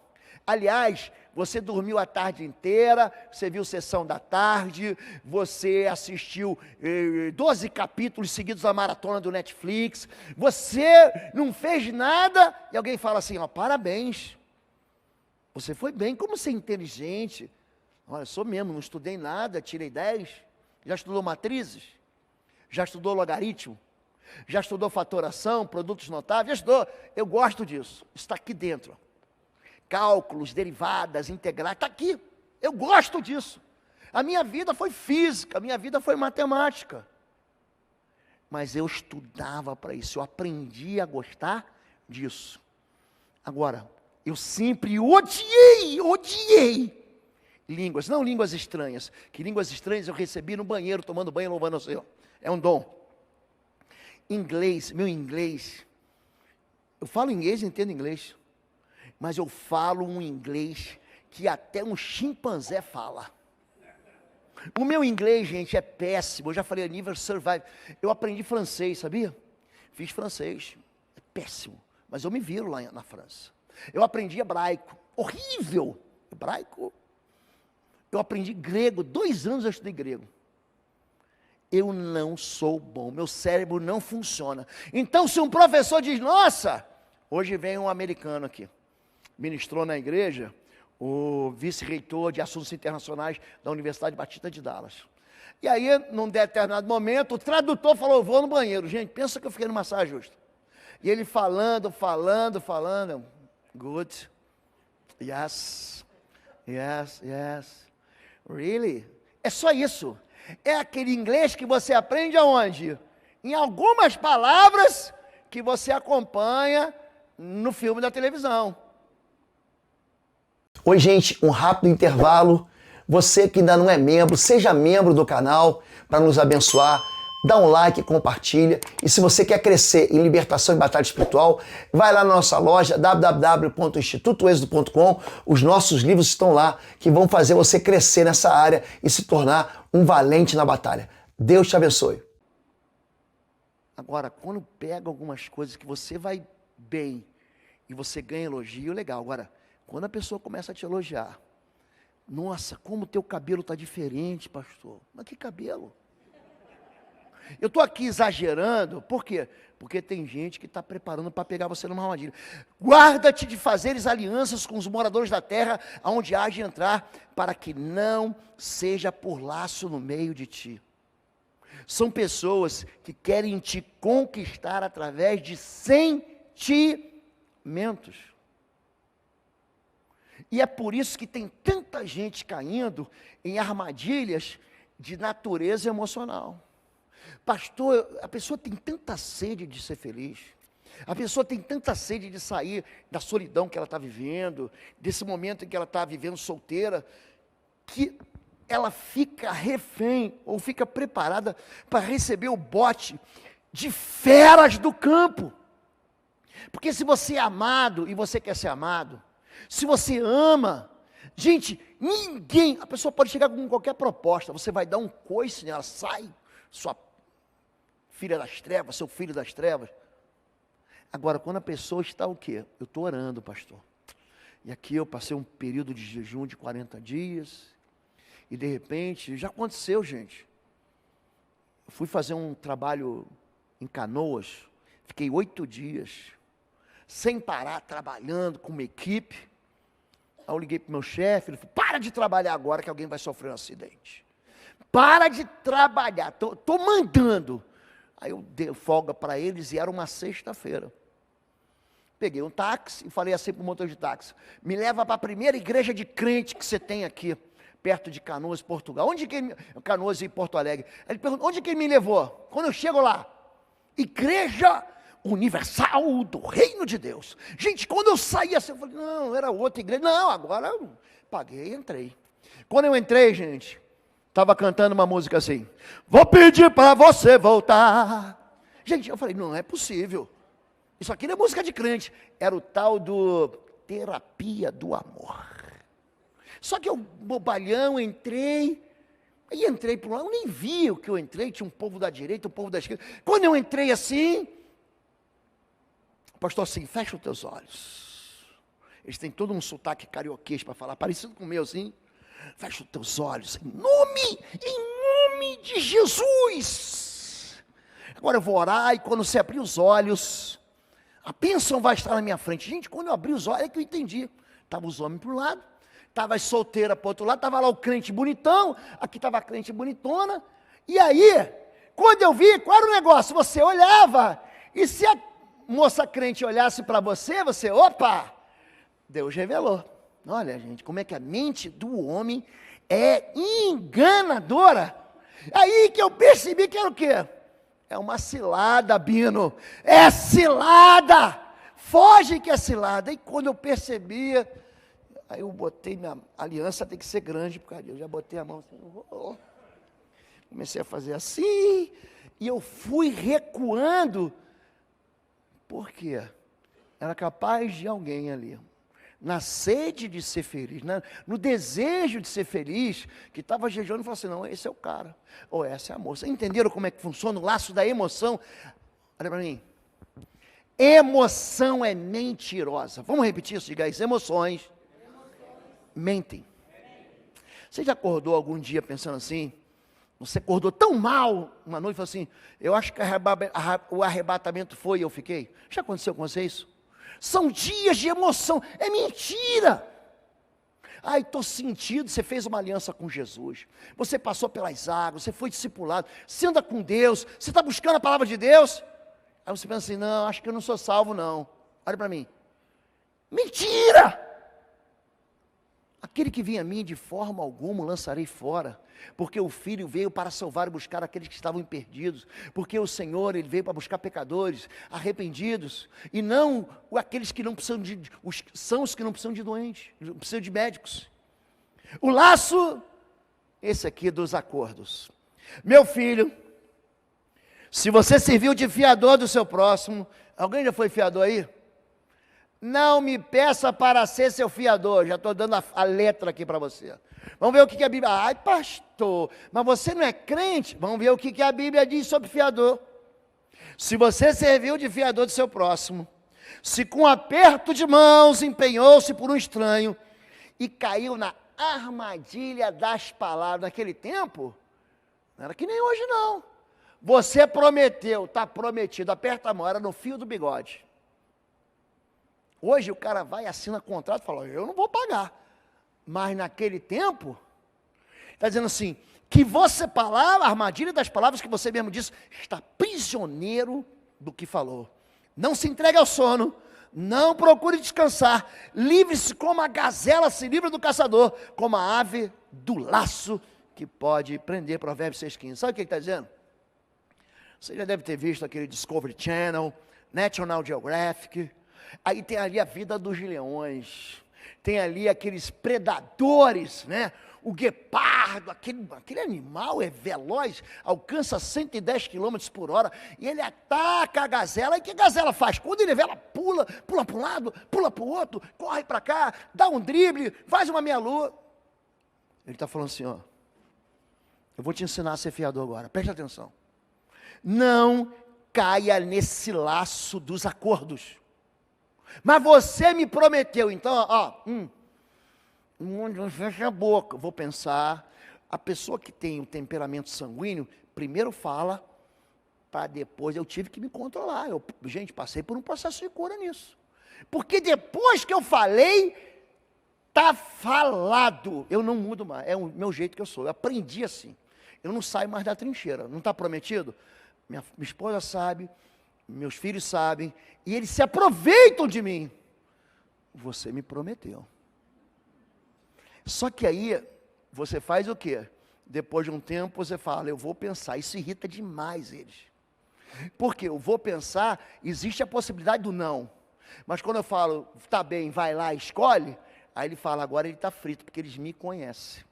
Aliás, você dormiu a tarde inteira, você viu Sessão da Tarde, você assistiu 12 capítulos seguidos da maratona do Netflix, você não fez nada, e alguém fala assim, ó, parabéns, você foi bem, como você é inteligente. Olha, eu sou mesmo, não estudei nada, tirei 10, já estudou matrizes? Já estudou logaritmo? Já estudou fatoração, produtos notáveis? Já estudou, eu gosto disso, está aqui dentro. Cálculos, derivadas, integrais, está aqui, eu gosto disso. A minha vida foi física, a minha vida foi matemática. Mas eu estudava para isso, eu aprendi a gostar disso. Agora, eu sempre odiei línguas, não línguas estranhas, que línguas estranhas eu recebi no banheiro, tomando banho, louvando ao Senhor. É um dom. Inglês, meu inglês, eu falo inglês e entendo inglês, mas eu falo um inglês que até um chimpanzé fala. O meu inglês, gente, é péssimo, eu já falei a nível survive. Eu aprendi francês, sabia? Fiz francês, é péssimo, mas eu me viro lá na França. Eu aprendi hebraico, horrível, hebraico. Eu aprendi grego, 2 anos eu estudei grego. Eu não sou bom, meu cérebro não funciona. Então se um professor diz, nossa, hoje vem um americano aqui, ministrou na igreja, o vice-reitor de assuntos internacionais da Universidade Batista de Dallas. E aí, num determinado momento, o tradutor falou, vou no banheiro. Gente, pensa que eu fiquei numa saia justa. E ele falando, good, yes, really? É só isso. É aquele inglês que você aprende aonde? Em algumas palavras que você acompanha no filme da televisão. Oi, gente, um rápido intervalo. Você que ainda não é membro, seja membro do canal para nos abençoar. Dá um like, compartilha. E se você quer crescer em libertação e batalha espiritual, vai lá na nossa loja www.institutoexodo.com. Os nossos livros estão lá que vão fazer você crescer nessa área e se tornar um valente na batalha. Deus te abençoe. Agora, quando pega algumas coisas que você vai bem e você ganha elogio, legal. Agora, quando a pessoa começa a te elogiar, nossa, como o teu cabelo está diferente, pastor. Mas que cabelo? Eu estou aqui exagerando, por quê? Porque tem gente que está preparando para pegar você numa armadilha. Guarda-te de fazeres alianças com os moradores da terra, aonde há de entrar, para que não seja por laço no meio de ti. São pessoas que querem te conquistar através de sentimentos. E é por isso que tem tanta gente caindo em armadilhas de natureza emocional. Pastor, a pessoa tem tanta sede de ser feliz, a pessoa tem tanta sede de sair da solidão que ela está vivendo, desse momento em que ela está vivendo solteira, que ela fica refém, ou fica preparada para receber o bote de feras do campo. Porque se você é amado, e você quer ser amado, se você ama, gente, ninguém, a pessoa pode chegar com qualquer proposta, você vai dar um coice nela, sai, sua filha das trevas, seu filho das trevas. Agora, quando a pessoa está o quê? Eu estou orando, pastor. E aqui eu passei um período de jejum de 40 dias, e de repente, já aconteceu, gente. Eu fui fazer um trabalho em Canoas, fiquei 8 dias, sem parar, trabalhando com uma equipe. Aí eu liguei para o meu chefe, ele falou, para de trabalhar agora que alguém vai sofrer um acidente. Para de trabalhar, estou mandando. Aí eu dei folga para eles e era uma sexta-feira. Peguei um táxi e falei assim para o motor de táxi, me leva para a primeira igreja de crente que você tem aqui, perto de Canoas, Portugal. Onde que ele, Canoas e Porto Alegre. Ele perguntou, onde que ele me levou? Quando eu chego lá, Igreja Universal do Reino de Deus. Gente, quando eu saí assim, eu falei, não, era outra igreja. Não, agora eu paguei e entrei. Quando eu entrei, gente, estava cantando uma música assim, vou pedir para você voltar. Gente, eu falei, não é possível. Isso aqui não é música de crente. Era o tal do Terapia do Amor. Só que eu, bobalhão, entrei para um lado, eu nem vi o que eu entrei, tinha um povo da direita, um povo da esquerda. Quando eu entrei assim, o pastor assim, fecha os teus olhos. Eles têm todo um sotaque carioquês para falar, parecido com o meu assim. Fecha os teus olhos, em nome de Jesus. Agora eu vou orar e quando você abrir os olhos, a bênção vai estar na minha frente. Gente, quando eu abri os olhos, é que eu entendi. Estavam os homens para um lado, estava as solteiras para o outro lado, estava lá o crente bonitão, aqui estava a crente bonitona. E aí, quando eu vi, qual era o negócio? Você olhava, e se a moça crente olhasse para você, opa, Deus revelou. Olha, gente, como é que a mente do homem é enganadora. Aí que eu percebi que era o quê? É uma cilada, Bino. É cilada. Foge que é cilada. E quando eu percebia, aí eu botei minha aliança, tem que ser grande por causa disso. Eu já botei a mão assim, comecei a fazer assim, e eu fui recuando. Por quê? Era capaz de alguém ali, na sede de ser feliz, no desejo de ser feliz, que estava jejuando e falou assim, não, esse é o cara, ou essa é a moça. Entenderam como é que funciona o laço da emoção? Olha para mim. Emoção é mentirosa. Vamos repetir isso, diga isso. Emoções mentem. Você já acordou algum dia pensando assim? Você acordou tão mal uma noite e falou assim, eu acho que o arrebatamento foi e eu fiquei. Já aconteceu com você isso? São dias de emoção, é mentira. Ai, estou sentindo, você fez uma aliança com Jesus, você passou pelas águas, você foi discipulado, você anda com Deus, você está buscando a palavra de Deus. Aí você pensa assim, não, acho que eu não sou salvo não. Olha para mim. Mentira! Aquele que vem a mim, de forma alguma o lançarei fora, porque o Filho veio para salvar e buscar aqueles que estavam perdidos, porque o Senhor, Ele veio para buscar pecadores, arrependidos, e não aqueles que não precisam são os que não precisam de doentes, não precisam de médicos. O laço, esse aqui dos acordos. Meu filho, se você serviu de fiador do seu próximo, alguém já foi fiador aí? Não me peça para ser seu fiador, já estou dando a letra aqui para você. Vamos ver o que a Bíblia... Ai, pastor, mas você não é crente? Vamos ver o que a Bíblia diz sobre fiador. Se você serviu de fiador do seu próximo, se com aperto de mãos empenhou-se por um estranho e caiu na armadilha das palavras, naquele tempo, não era que nem hoje não. Você prometeu, está prometido, aperta a mão, era no fio do bigode. Hoje o cara vai, assina contrato e fala, eu não vou pagar. Mas naquele tempo, está dizendo assim, que você, a armadilha das palavras que você mesmo disse, está prisioneiro do que falou. Não se entregue ao sono, não procure descansar, livre-se como a gazela se livra do caçador, como a ave do laço que pode prender. Provérbios 6,15. Sabe o que ele está dizendo? Você já deve ter visto aquele Discovery Channel, National Geographic. Aí tem ali a vida dos leões, tem ali aqueles predadores, né? O guepardo, aquele animal é veloz, alcança 110 km por hora, e ele ataca a gazela. E o que a gazela faz? Quando ele vê, ela pula para um lado, pula para o outro, corre para cá, dá um drible, faz uma meia-lua. Ele está falando assim, ó, eu vou te ensinar a ser fiador agora, preste atenção. Não caia nesse laço dos acordos. Mas você me prometeu, então, fecha a boca. Vou pensar, a pessoa que tem um temperamento sanguíneo, primeiro fala, para depois eu tive que me controlar. Gente, passei por um processo de cura nisso. Porque depois que eu falei, está falado. Eu não mudo mais, é o meu jeito que eu sou. Eu aprendi assim. Eu não saio mais da trincheira. Não está prometido? Minha esposa sabe, meus filhos sabem, e eles se aproveitam de mim. Você me prometeu. Só que aí, você faz o quê? Depois de um tempo, você fala, eu vou pensar. Isso irrita demais eles. Porque eu vou pensar, existe a possibilidade do não. Mas quando eu falo, tá bem, vai lá, escolhe, aí ele fala, agora ele está frito, porque eles me conhecem.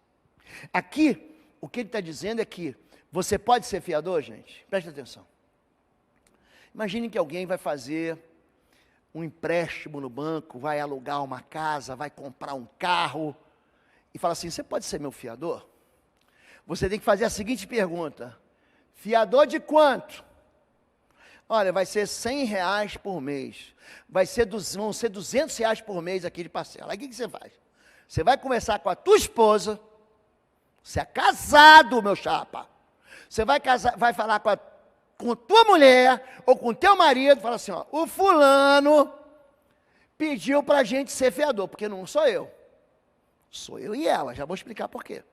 Aqui, o que ele está dizendo é que você pode ser fiador, gente? Preste atenção. Imagine que alguém vai fazer um empréstimo no banco, vai alugar uma casa, vai comprar um carro, e fala assim, você pode ser meu fiador? Você tem que fazer a seguinte pergunta, fiador de quanto? Olha, vai ser R$100 por mês, vão ser R$200 por mês aqui de parcela. Aí o que você faz? Você vai conversar com a tua esposa, você é casado, meu chapa, você vai falar com tua mulher, ou com teu marido, fala assim, ó, o fulano pediu para a gente ser fiador, porque não sou eu e ela, já vou explicar por quê.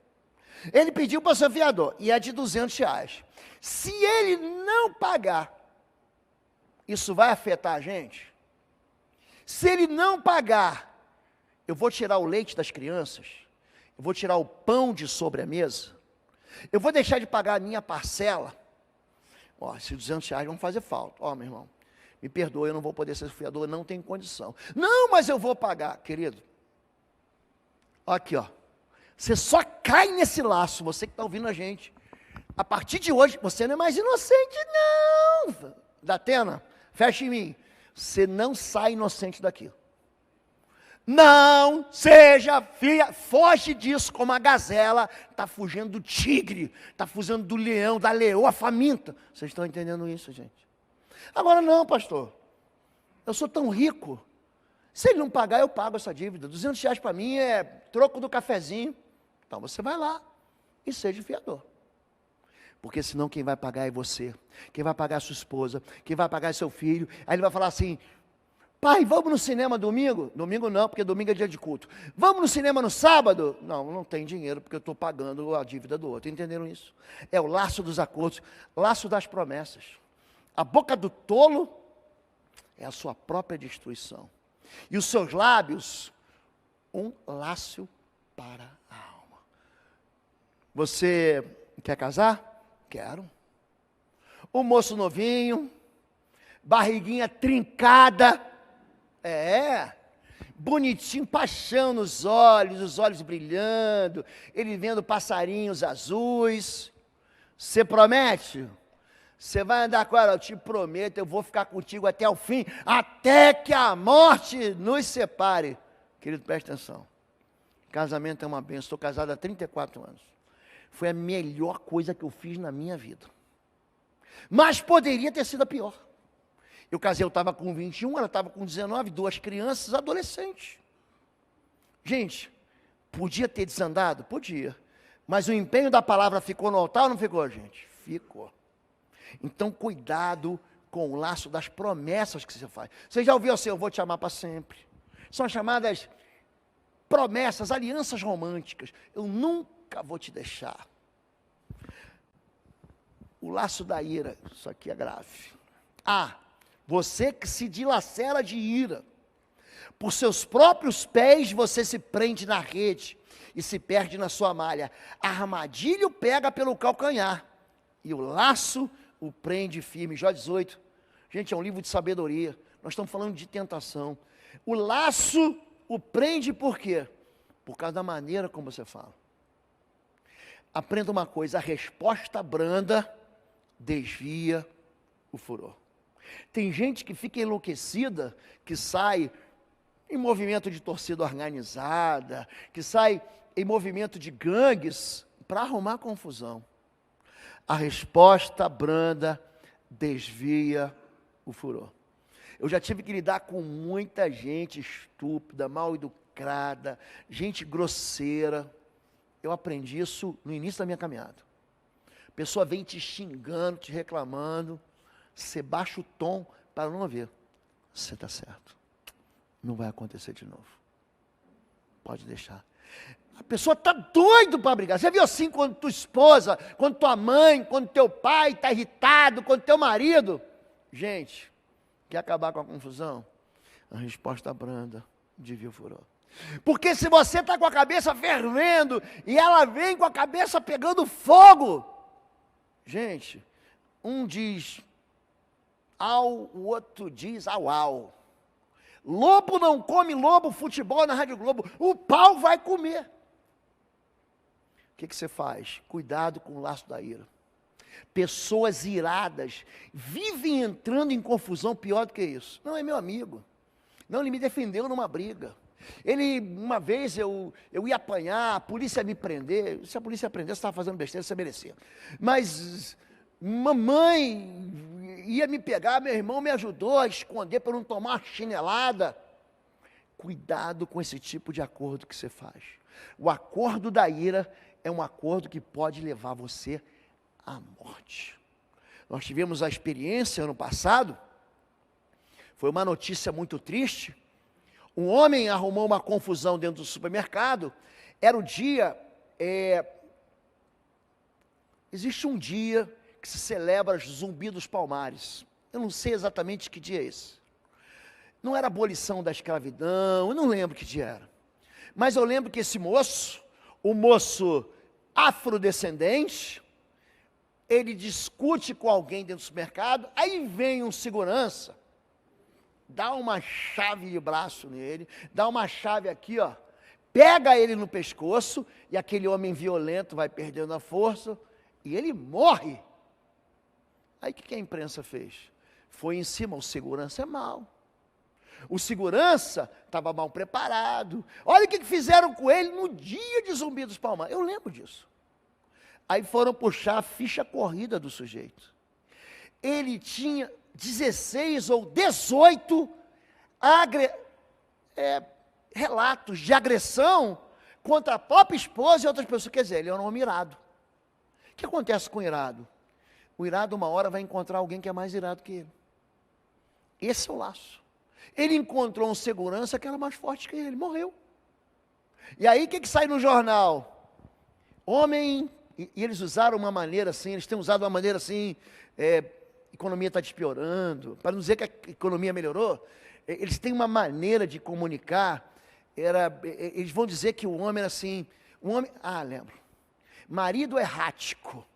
Ele pediu para ser fiador, e é de R$200. Se ele não pagar, isso vai afetar a gente? Se ele não pagar, eu vou tirar o leite das crianças, eu vou tirar o pão de sobre a mesa, eu vou deixar de pagar a minha parcela. Ó, esses R$200 vão fazer falta. Ó, meu irmão, me perdoe, eu não vou poder ser fiador, não tenho condição. Não, mas eu vou pagar, querido. Aqui, ó. Você só cai nesse laço, você que está ouvindo a gente. A partir de hoje, você não é mais inocente, não. Datena, fecha em mim. Você não sai inocente daqui. Não seja foge disso como a gazela está fugindo do tigre, está fugindo do leão, da leoa faminta. Vocês estão entendendo isso, gente? Agora não, pastor, eu sou tão rico, se ele não pagar, eu pago essa dívida, R$200 para mim é troco do cafezinho. Então você vai lá e seja fiador. Porque senão quem vai pagar é você, quem vai pagar é a sua esposa, quem vai pagar é seu filho. Aí ele vai falar assim, pai, vamos no cinema domingo? Domingo não, porque domingo é dia de culto. Vamos no cinema no sábado? Não, não tem dinheiro, porque eu estou pagando a dívida do outro. Entenderam isso? É o laço dos acordos, laço das promessas. A boca do tolo é a sua própria destruição. E os seus lábios, um laço para a alma. Você quer casar? Quero. O moço novinho, barriguinha trincada, bonitinho, paixão nos olhos, os olhos brilhando, ele vendo passarinhos azuis. Você promete? Você vai andar com ela? Eu te prometo, eu vou ficar contigo até o fim, até que a morte nos separe. Querido, preste atenção. Casamento é uma bênção. Estou casado há 34 anos. Foi a melhor coisa que eu fiz na minha vida. Mas poderia ter sido a pior. Eu casei, eu estava com 21, ela estava com 19, 2 crianças, adolescentes. Gente, podia ter desandado? Podia. Mas o empenho da palavra ficou no altar ou não ficou, gente? Ficou. Então, cuidado com o laço das promessas que você faz. Você já ouviu assim, eu vou te amar para sempre. São chamadas promessas, alianças românticas. Eu nunca vou te deixar. O laço da ira, isso aqui é grave. Você que se dilacera de ira. Por seus próprios pés você se prende na rede e se perde na sua malha. A armadilha o pega pelo calcanhar e o laço o prende firme. Jó 18. Gente, é um livro de sabedoria. Nós estamos falando de tentação. O laço o prende por quê? Por causa da maneira como você fala. Aprenda uma coisa, a resposta branda desvia o furor. Tem gente que fica enlouquecida, que sai em movimento de torcida organizada, que sai em movimento de gangues para arrumar confusão. A resposta branda desvia o furor. Eu já tive que lidar com muita gente estúpida, mal educada, gente grosseira. Eu aprendi isso no início da minha caminhada. A pessoa vem te xingando, te reclamando, você baixa o tom para não ouvir. Você está certo. Não vai acontecer de novo. Pode deixar. A pessoa está doido para brigar. Você viu assim quando tua esposa, quando tua mãe, quando teu pai está irritado, quando teu marido? Gente, quer acabar com a confusão? A resposta branda desvia o furor. Porque se você está com a cabeça fervendo e ela vem com a cabeça pegando fogo, gente, um diz o outro diz au. Lobo não come lobo, futebol na Rádio Globo, o pau vai comer. O que você faz? Cuidado com o laço da ira. Pessoas iradas vivem entrando em confusão pior do que isso. Não é meu amigo. Não, ele me defendeu numa briga. Uma vez eu ia apanhar, a polícia me prender. Se a polícia prender, você estava fazendo besteira, você merecia. Mas mamãe ia me pegar, meu irmão me ajudou a esconder para não tomar uma chinelada. Cuidado com esse tipo de acordo que você faz. O acordo da ira é um acordo que pode levar você à morte. Nós tivemos a experiência ano passado, foi uma notícia muito triste. Um homem arrumou uma confusão dentro do supermercado. Era o dia, existe um dia que se celebra Zumbi dos Palmares. Eu não sei exatamente que dia é esse. Não era a abolição da escravidão, eu não lembro que dia era. Mas eu lembro que esse moço, o moço afrodescendente, ele discute com alguém dentro do supermercado, aí vem um segurança, dá uma chave de braço nele, dá uma chave aqui, ó, pega ele no pescoço, e aquele homem violento vai perdendo a força, e ele morre. Aí o que a imprensa fez? Foi em cima, o segurança é mau. O segurança estava mal preparado. Olha o que fizeram com ele no dia de Zumbi dos Palmares. Eu lembro disso. Aí foram puxar a ficha corrida do sujeito. Ele tinha 16 ou 18 relatos de agressão contra a própria esposa e outras pessoas. Quer dizer, ele é um homem irado. O que acontece com o irado? O irado uma hora vai encontrar alguém que é mais irado que ele. Esse é o laço. Ele encontrou um segurança que era mais forte que ele, morreu. E aí o que sai no jornal? Homem, e eles usaram uma maneira assim, eles têm usado uma maneira assim, economia está despiorando, para não dizer que a economia melhorou, eles têm uma maneira de comunicar, eles vão dizer que o homem era assim, lembro, marido errático,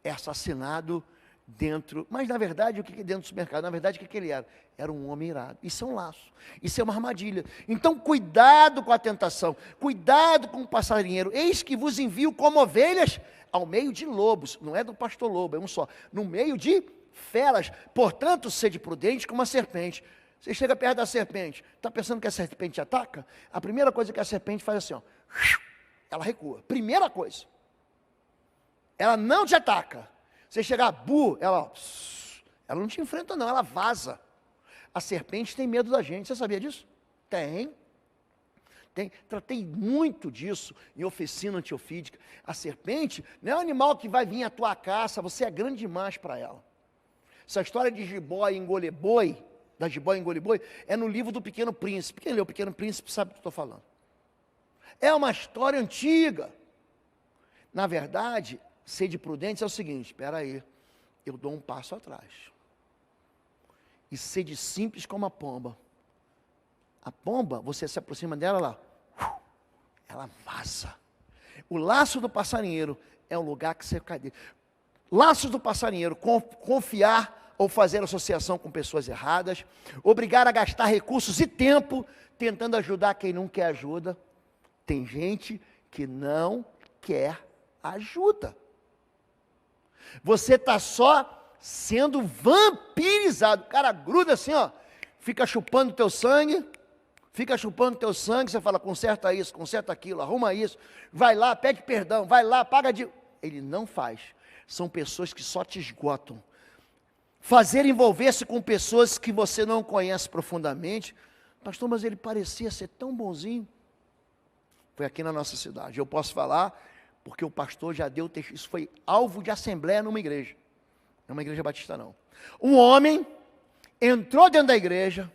é assassinado dentro, mas na verdade o que é dentro do supermercado? Na verdade o que ele era? Era um homem irado. Isso é um laço, isso é uma armadilha. Então cuidado com a tentação, cuidado com o passarinheiro. Eis que vos envio como ovelhas ao meio de lobos, não é do pastor lobo, é um só, no meio de feras, portanto sede prudente como a serpente. Você chega perto da serpente, está pensando que a serpente ataca? A primeira coisa que a serpente faz assim, ó, ela recua, primeira coisa, ela não te ataca. Você chegar, ela não te enfrenta não, ela vaza. A serpente tem medo da gente, você sabia disso? Tem. Tratei muito disso em oficina antiofídica. A serpente não é um animal que vai vir à tua caça, você é grande demais para ela. Essa história de jiboia e engolir boi, da jiboia e engolir boi, é no livro do Pequeno Príncipe. Quem leu o Pequeno Príncipe sabe do que eu estou falando. É uma história antiga. Na verdade, ser de prudente é o seguinte, espera aí, eu dou um passo atrás. E ser de simples como a pomba. A pomba, você se aproxima dela, ela vaza. O laço do passarinheiro é o lugar que você cai dele. Laços do passarinheiro, confiar ou fazer associação com pessoas erradas, obrigar a gastar recursos e tempo, tentando ajudar quem não quer ajuda. Tem gente que não quer ajuda. Você está só sendo vampirizado. O cara gruda assim, ó, fica chupando teu sangue, você fala, conserta isso, conserta aquilo, arruma isso, vai lá, pede perdão, vai lá, paga de... Ele não faz. São pessoas que só te esgotam. Fazer envolver-se com pessoas que você não conhece profundamente. Pastor, mas ele parecia ser tão bonzinho. Foi aqui na nossa cidade. Eu posso falar, porque o pastor já deu, isso foi alvo de assembleia numa igreja. Não é uma igreja batista, não. Um homem entrou dentro da igreja,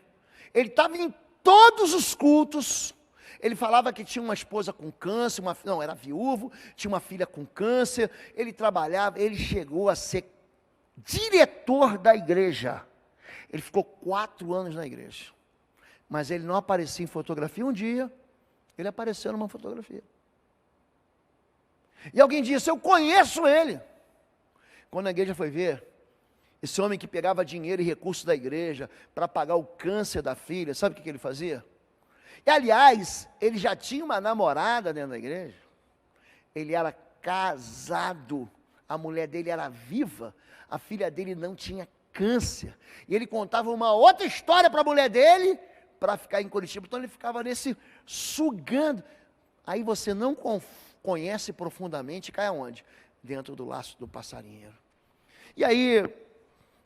ele estava em todos os cultos, ele falava que tinha uma esposa com câncer, era viúvo, tinha uma filha com câncer, ele trabalhava, ele chegou a ser diretor da igreja. Ele ficou 4 anos na igreja, mas ele não aparecia em fotografia. Um dia, ele apareceu numa fotografia. E alguém disse, eu conheço ele. Quando a igreja foi ver, esse homem que pegava dinheiro e recursos da igreja para pagar o câncer da filha, sabe o que ele fazia? E aliás, ele já tinha uma namorada dentro da igreja. Ele era casado, a mulher dele era viva, a filha dele não tinha câncer. E ele contava uma outra história para a mulher dele, para ficar em Curitiba. Então ele ficava nesse, sugando. Aí você não conhece profundamente, cai aonde? Dentro do laço do passarinheiro. E aí,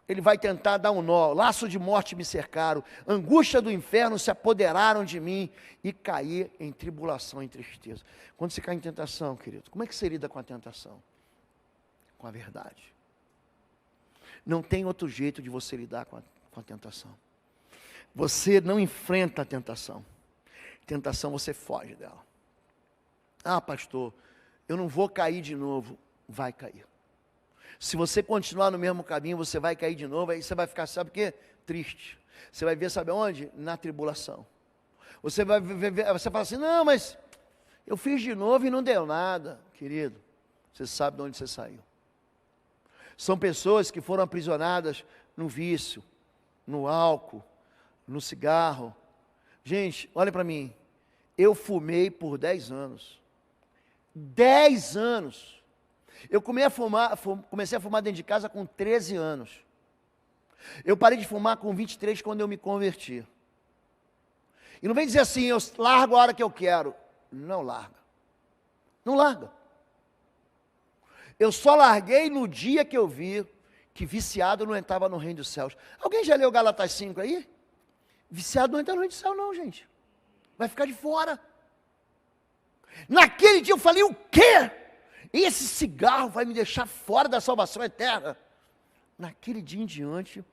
ele vai tentar dar um nó, laço de morte me cercaram, angústia do inferno se apoderaram de mim, e caí em tribulação, em tristeza. Quando você cai em tentação, querido, como é que você lida com a tentação? Com a verdade. Não tem outro jeito de você lidar com a tentação. Você não enfrenta a tentação. Tentação, você foge dela. Ah, pastor, eu não vou cair de novo. Vai cair. Se você continuar no mesmo caminho, você vai cair de novo, aí você vai ficar, sabe o quê? Triste. Você vai ver, sabe onde? Na tribulação. Você vai ver, você fala assim, não, mas eu fiz de novo e não deu nada. Querido, você sabe de onde você saiu. São pessoas que foram aprisionadas no vício, no álcool, no cigarro. Gente, olha para mim, eu fumei por 10 anos. 10 anos. Eu comecei a fumar dentro de casa com 13 anos. Eu parei de fumar com 23 quando eu me converti. E não vem dizer assim, eu largo a hora que eu quero. Não larga. Não larga. Eu só larguei no dia que eu vi que viciado não entrava no reino dos céus. Alguém já leu Gálatas 5 aí? Viciado não entra no reino dos céus não, gente. Vai ficar de fora. Naquele dia eu falei, o quê? Esse cigarro vai me deixar fora da salvação eterna. Naquele dia em diante,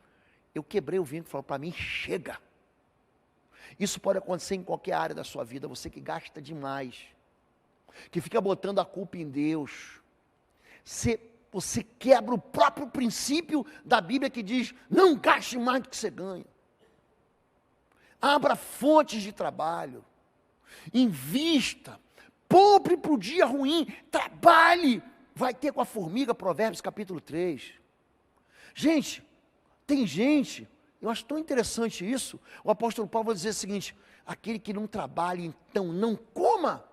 eu quebrei o vínculo e falei, para mim, chega. Isso pode acontecer em qualquer área da sua vida, você que gasta demais, que fica botando a culpa em Deus. Você quebra o próprio princípio da Bíblia que diz, não gaste mais do que você ganha. Abra fontes de trabalho. Invista, poupe para o dia ruim, trabalhe. Vai ter com a formiga, Provérbios capítulo 3. Gente, tem gente, eu acho tão interessante isso, o apóstolo Paulo vai dizer o seguinte: aquele que não trabalha, então não coma.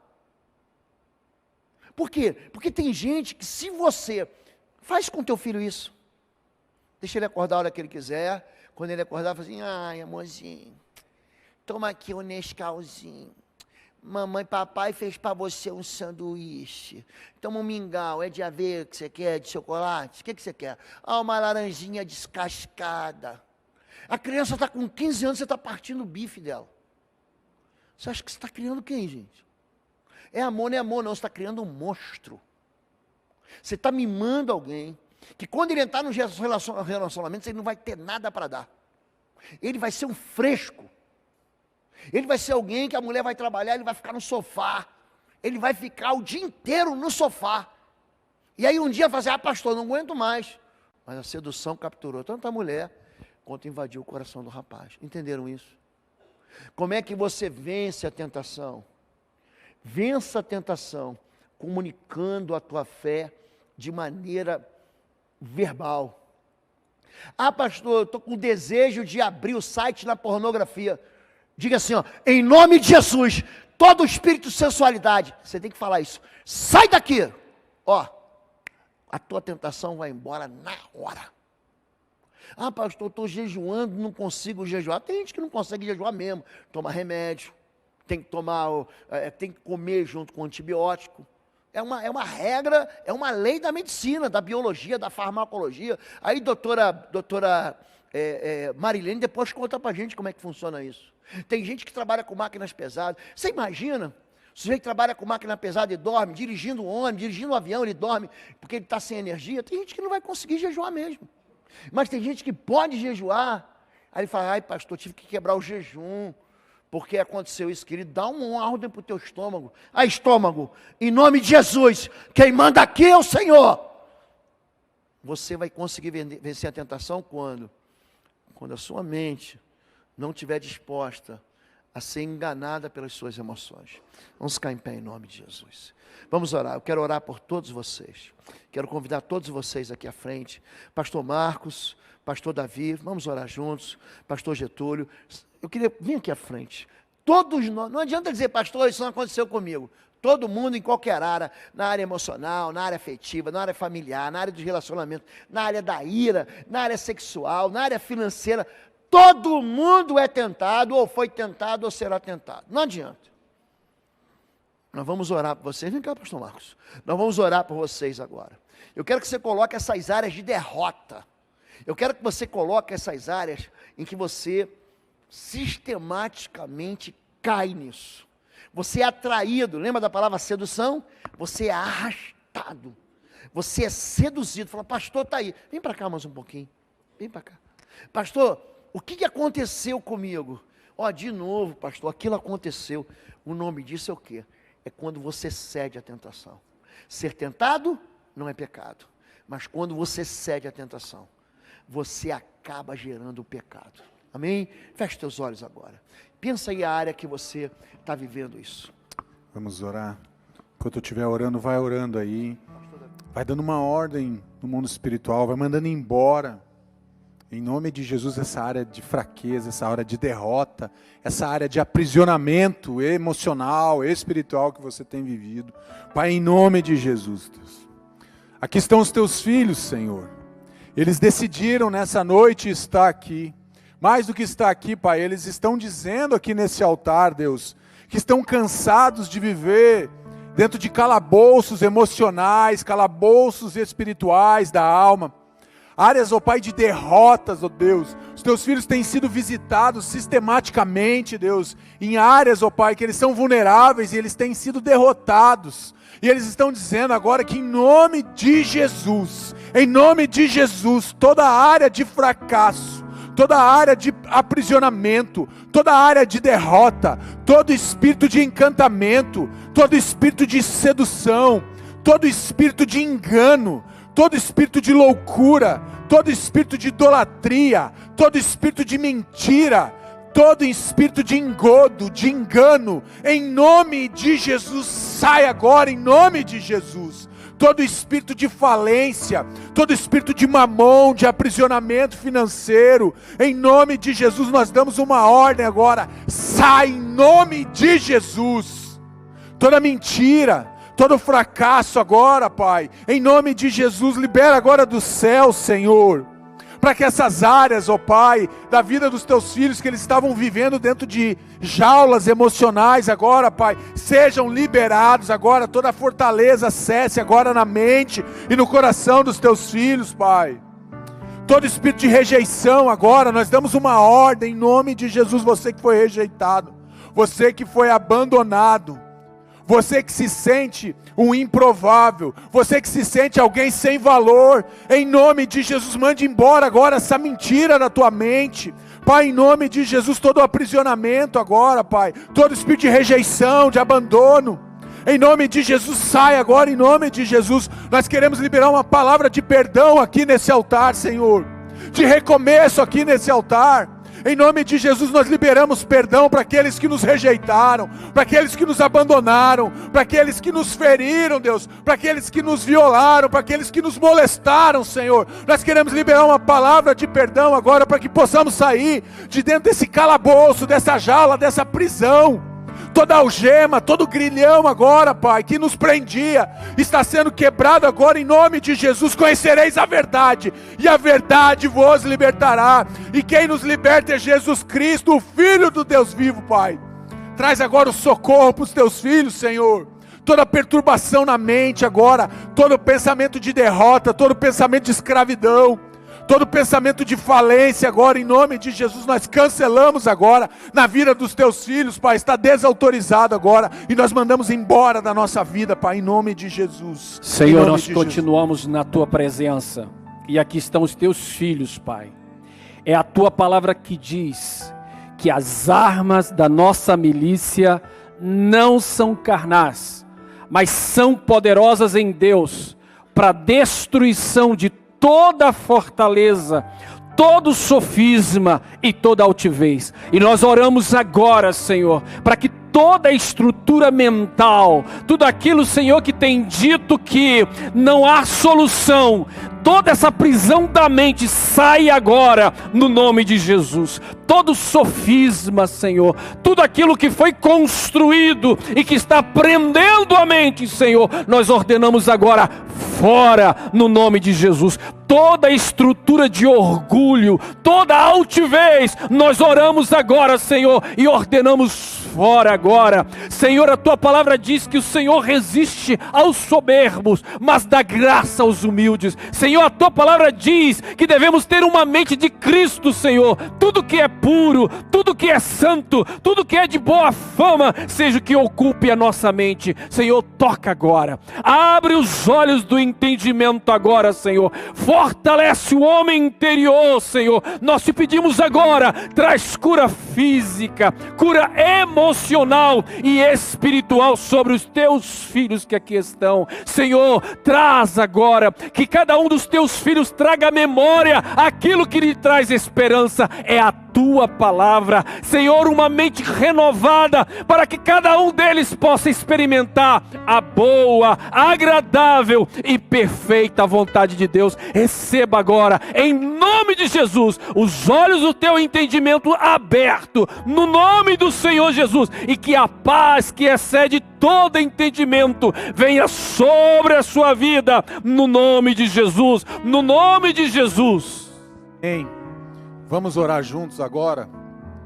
Por quê? Porque tem gente que, se você faz com teu filho isso, deixa ele acordar a hora que ele quiser, quando ele acordar, fala assim: ai, amorzinho, toma aqui um Nescauzinho, mamãe, papai fez para você um sanduíche, toma um mingau, é de aveia que você quer, de chocolate, o que você quer? Ah, uma laranjinha descascada. A criança está com 15 anos, você está partindo o bife dela. Você acha que você está criando quem, gente? É amor, não é amor, não, você está criando um monstro. Você está mimando alguém, que quando ele entrar no relacionamento, ele não vai ter nada para dar. Ele vai ser um fresco. Ele vai ser alguém que a mulher vai trabalhar, ele vai ficar no sofá. Ele vai ficar o dia inteiro no sofá. E aí um dia vai dizer: ah, pastor, não aguento mais. Mas a sedução capturou tanto a mulher, quanto invadiu o coração do rapaz. Entenderam isso? Como é que você vence a tentação? Vença a tentação comunicando a tua fé de maneira verbal. Ah, pastor, eu estou com desejo de abrir o site na pornografia. Diga assim, ó: em nome de Jesus, todo espírito de sensualidade, você tem que falar isso, sai daqui, ó, a tua tentação vai embora na hora. Ah, pastor, estou jejuando, não consigo jejuar. Tem gente que não consegue jejuar mesmo, toma remédio, tem que tem que comer junto com antibiótico. É uma regra, é uma lei da medicina, da biologia, da farmacologia. Aí doutora Marilene depois conta pra gente como é que funciona isso. Tem gente que trabalha com máquinas pesadas. Você imagina, o sujeito trabalha com máquina pesada e dorme, dirigindo um ônibus, dirigindo um avião, ele dorme porque ele está sem energia. Tem gente que não vai conseguir jejuar mesmo. Mas tem gente que pode jejuar. Aí ele fala: ai, pastor, tive que quebrar o jejum, porque aconteceu isso. Querido, dá uma ordem para o teu estômago. Ah, estômago, em nome de Jesus, quem manda aqui é o Senhor. Você vai conseguir vencer a tentação quando? Quando a sua mente não estiver disposta a ser enganada pelas suas emoções. Vamos ficar em pé em nome de Jesus. Vamos orar. Eu quero orar por todos vocês. Quero convidar todos vocês aqui à frente. Pastor Marcos, pastor Davi, vamos orar juntos. Pastor Getúlio, eu queria vir aqui à frente. Todos nós, não adianta dizer: pastor, isso não aconteceu comigo. Todo mundo em qualquer área, na área emocional, na área afetiva, na área familiar, na área dos relacionamentos, na área da ira, na área sexual, na área financeira, todo mundo é tentado, ou foi tentado, ou será tentado. Não adianta. Nós vamos orar por vocês. Vem cá, pastor Marcos. Nós vamos orar por vocês agora. Eu quero que você coloque essas áreas de derrota. Eu quero que você coloque essas áreas em que você sistematicamente cai nisso. Você é atraído. Lembra da palavra sedução? Você é arrastado. Você é seduzido. Fala: pastor, está aí. Vem para cá mais um pouquinho. Vem para cá. Pastor, o que aconteceu comigo? Ó, de novo, pastor, aquilo aconteceu. O nome disso é o quê? É quando você cede à tentação. Ser tentado não é pecado, mas quando você cede à tentação, você acaba gerando o pecado. Amém? Feche teus olhos agora. Pensa aí a área que você está vivendo isso. Vamos orar. Enquanto eu estiver orando, vai orando aí. Vai dando uma ordem no mundo espiritual, vai mandando embora. Em nome de Jesus, essa área de fraqueza, essa área de derrota, essa área de aprisionamento emocional, espiritual que você tem vivido. Pai, em nome de Jesus, Deus. Aqui estão os teus filhos, Senhor. Eles decidiram nessa noite estar aqui. Mais do que estar aqui, Pai, eles estão dizendo aqui nesse altar, Deus, que estão cansados de viver dentro de calabouços emocionais, calabouços espirituais da alma. Áreas, ó Pai, de derrotas, ó Deus. Os teus filhos têm sido visitados sistematicamente, Deus, em áreas, ó Pai, que eles são vulneráveis e eles têm sido derrotados. E eles estão dizendo agora que em nome de Jesus, toda área de fracasso, toda área de aprisionamento, toda área de derrota, todo espírito de encantamento, todo espírito de sedução, todo espírito de engano, todo espírito de loucura, todo espírito de idolatria, todo espírito de mentira, todo espírito de engodo, de engano, em nome de Jesus, sai agora, em nome de Jesus. Todo espírito de falência, todo espírito de mamon, de aprisionamento financeiro, em nome de Jesus, nós damos uma ordem agora, sai em nome de Jesus. Toda mentira, todo fracasso agora, Pai, em nome de Jesus, libera agora do céu, Senhor, para que essas áreas, ó Pai, da vida dos teus filhos, que eles estavam vivendo dentro de jaulas emocionais agora, Pai, sejam liberados agora, toda a fortaleza cesse agora na mente e no coração dos teus filhos, Pai. Todo espírito de rejeição agora, nós damos uma ordem em nome de Jesus, você que foi rejeitado, você que foi abandonado, você que se sente um improvável, você que se sente alguém sem valor, em nome de Jesus, mande embora agora essa mentira da tua mente, Pai, em nome de Jesus, todo o aprisionamento agora, Pai, todo espírito de rejeição, de abandono, em nome de Jesus, sai agora, em nome de Jesus, nós queremos liberar uma palavra de perdão aqui nesse altar, Senhor, de recomeço aqui nesse altar. Em nome de Jesus nós liberamos perdão para aqueles que nos rejeitaram, para aqueles que nos abandonaram, para aqueles que nos feriram, Deus, para aqueles que nos violaram, para aqueles que nos molestaram, Senhor. Nós queremos liberar uma palavra de perdão agora para que possamos sair de dentro desse calabouço, dessa jaula, dessa prisão. Toda algema, todo grilhão agora, Pai, que nos prendia, está sendo quebrado agora em nome de Jesus. Conhecereis a verdade, e a verdade vos libertará. E quem nos liberta é Jesus Cristo, o Filho do Deus vivo, Pai. Traz agora o socorro para os teus filhos, Senhor. Toda perturbação na mente agora, todo pensamento de derrota, todo pensamento de escravidão, todo pensamento de falência agora, em nome de Jesus, nós cancelamos agora, na vida dos teus filhos, Pai, está desautorizado agora, e nós mandamos embora da nossa vida, Pai, em nome de Jesus. Senhor, nós continuamos na tua presença, e aqui estão os teus filhos, Pai. É a tua palavra que diz que as armas da nossa milícia não são carnais, mas são poderosas em Deus, para destruição de toda fortaleza, todo sofisma e toda altivez. E nós oramos agora, Senhor, para que toda a estrutura mental, tudo aquilo, Senhor, que tem dito que não há solução, toda essa prisão da mente sai agora no nome de Jesus. Todo sofisma, Senhor, tudo aquilo que foi construído e que está prendendo a mente, Senhor, nós ordenamos agora fora no nome de Jesus. Toda estrutura de orgulho, toda altivez, nós oramos agora, Senhor, e ordenamos fora agora. Senhor, a tua palavra diz que o Senhor resiste aos soberbos, mas dá graça aos humildes. Senhor, a tua palavra diz que devemos ter uma mente de Cristo, Senhor. Tudo que é puro, tudo que é santo, tudo que é de boa fama, seja o que ocupe a nossa mente. Senhor, toca agora. Abre os olhos do entendimento agora, Senhor. Fortalece o homem interior, Senhor. Nós te pedimos agora, traz cura física, cura emocional e espiritual sobre os teus filhos que aqui estão. Senhor, traz agora, que cada um dos teus filhos traga à memória aquilo que lhe traz esperança, é a tua palavra. Senhor, uma mente renovada, para que cada um deles possa experimentar a boa, agradável e perfeita vontade de Deus. Receba agora, em nome de Jesus, os olhos do teu entendimento aberto, no nome do Senhor Jesus, e que a paz que excede todo entendimento venha sobre a sua vida, no nome de Jesus, no nome de Jesus. Amém. Vamos orar juntos agora,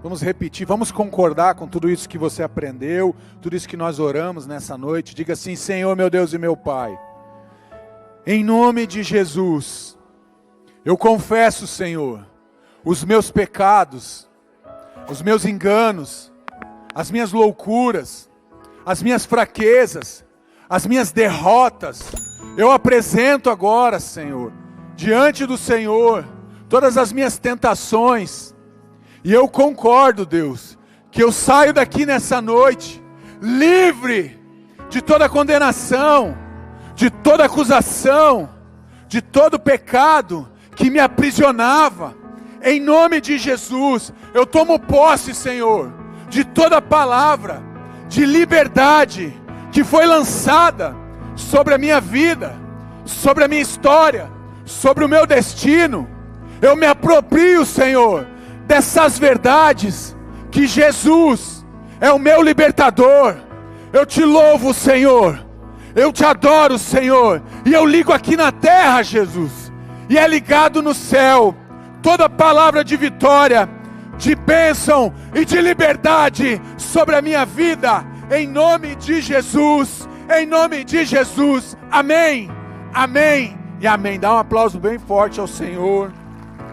vamos repetir, vamos concordar com tudo isso que você aprendeu, tudo isso que nós oramos nessa noite. Diga assim: Senhor, meu Deus e meu Pai, em nome de Jesus, eu confesso, Senhor, os meus pecados, os meus enganos, as minhas loucuras, as minhas fraquezas, as minhas derrotas. Eu apresento agora, Senhor, diante do Senhor, todas as minhas tentações, e eu concordo, Deus, que eu saio daqui nessa noite, livre de toda condenação, de toda acusação, de todo pecado que me aprisionava. Em nome de Jesus, eu tomo posse, Senhor, de toda palavra de liberdade que foi lançada sobre a minha vida, sobre a minha história, sobre o meu destino. Eu me aproprio, Senhor, dessas verdades, que Jesus é o meu libertador. Eu te louvo, Senhor, eu te adoro, Senhor, e eu ligo aqui na terra, Jesus, e é ligado no céu, toda palavra de vitória, de bênção e de liberdade sobre a minha vida, em nome de Jesus, em nome de Jesus, amém, amém e amém. Dá um aplauso bem forte ao Senhor.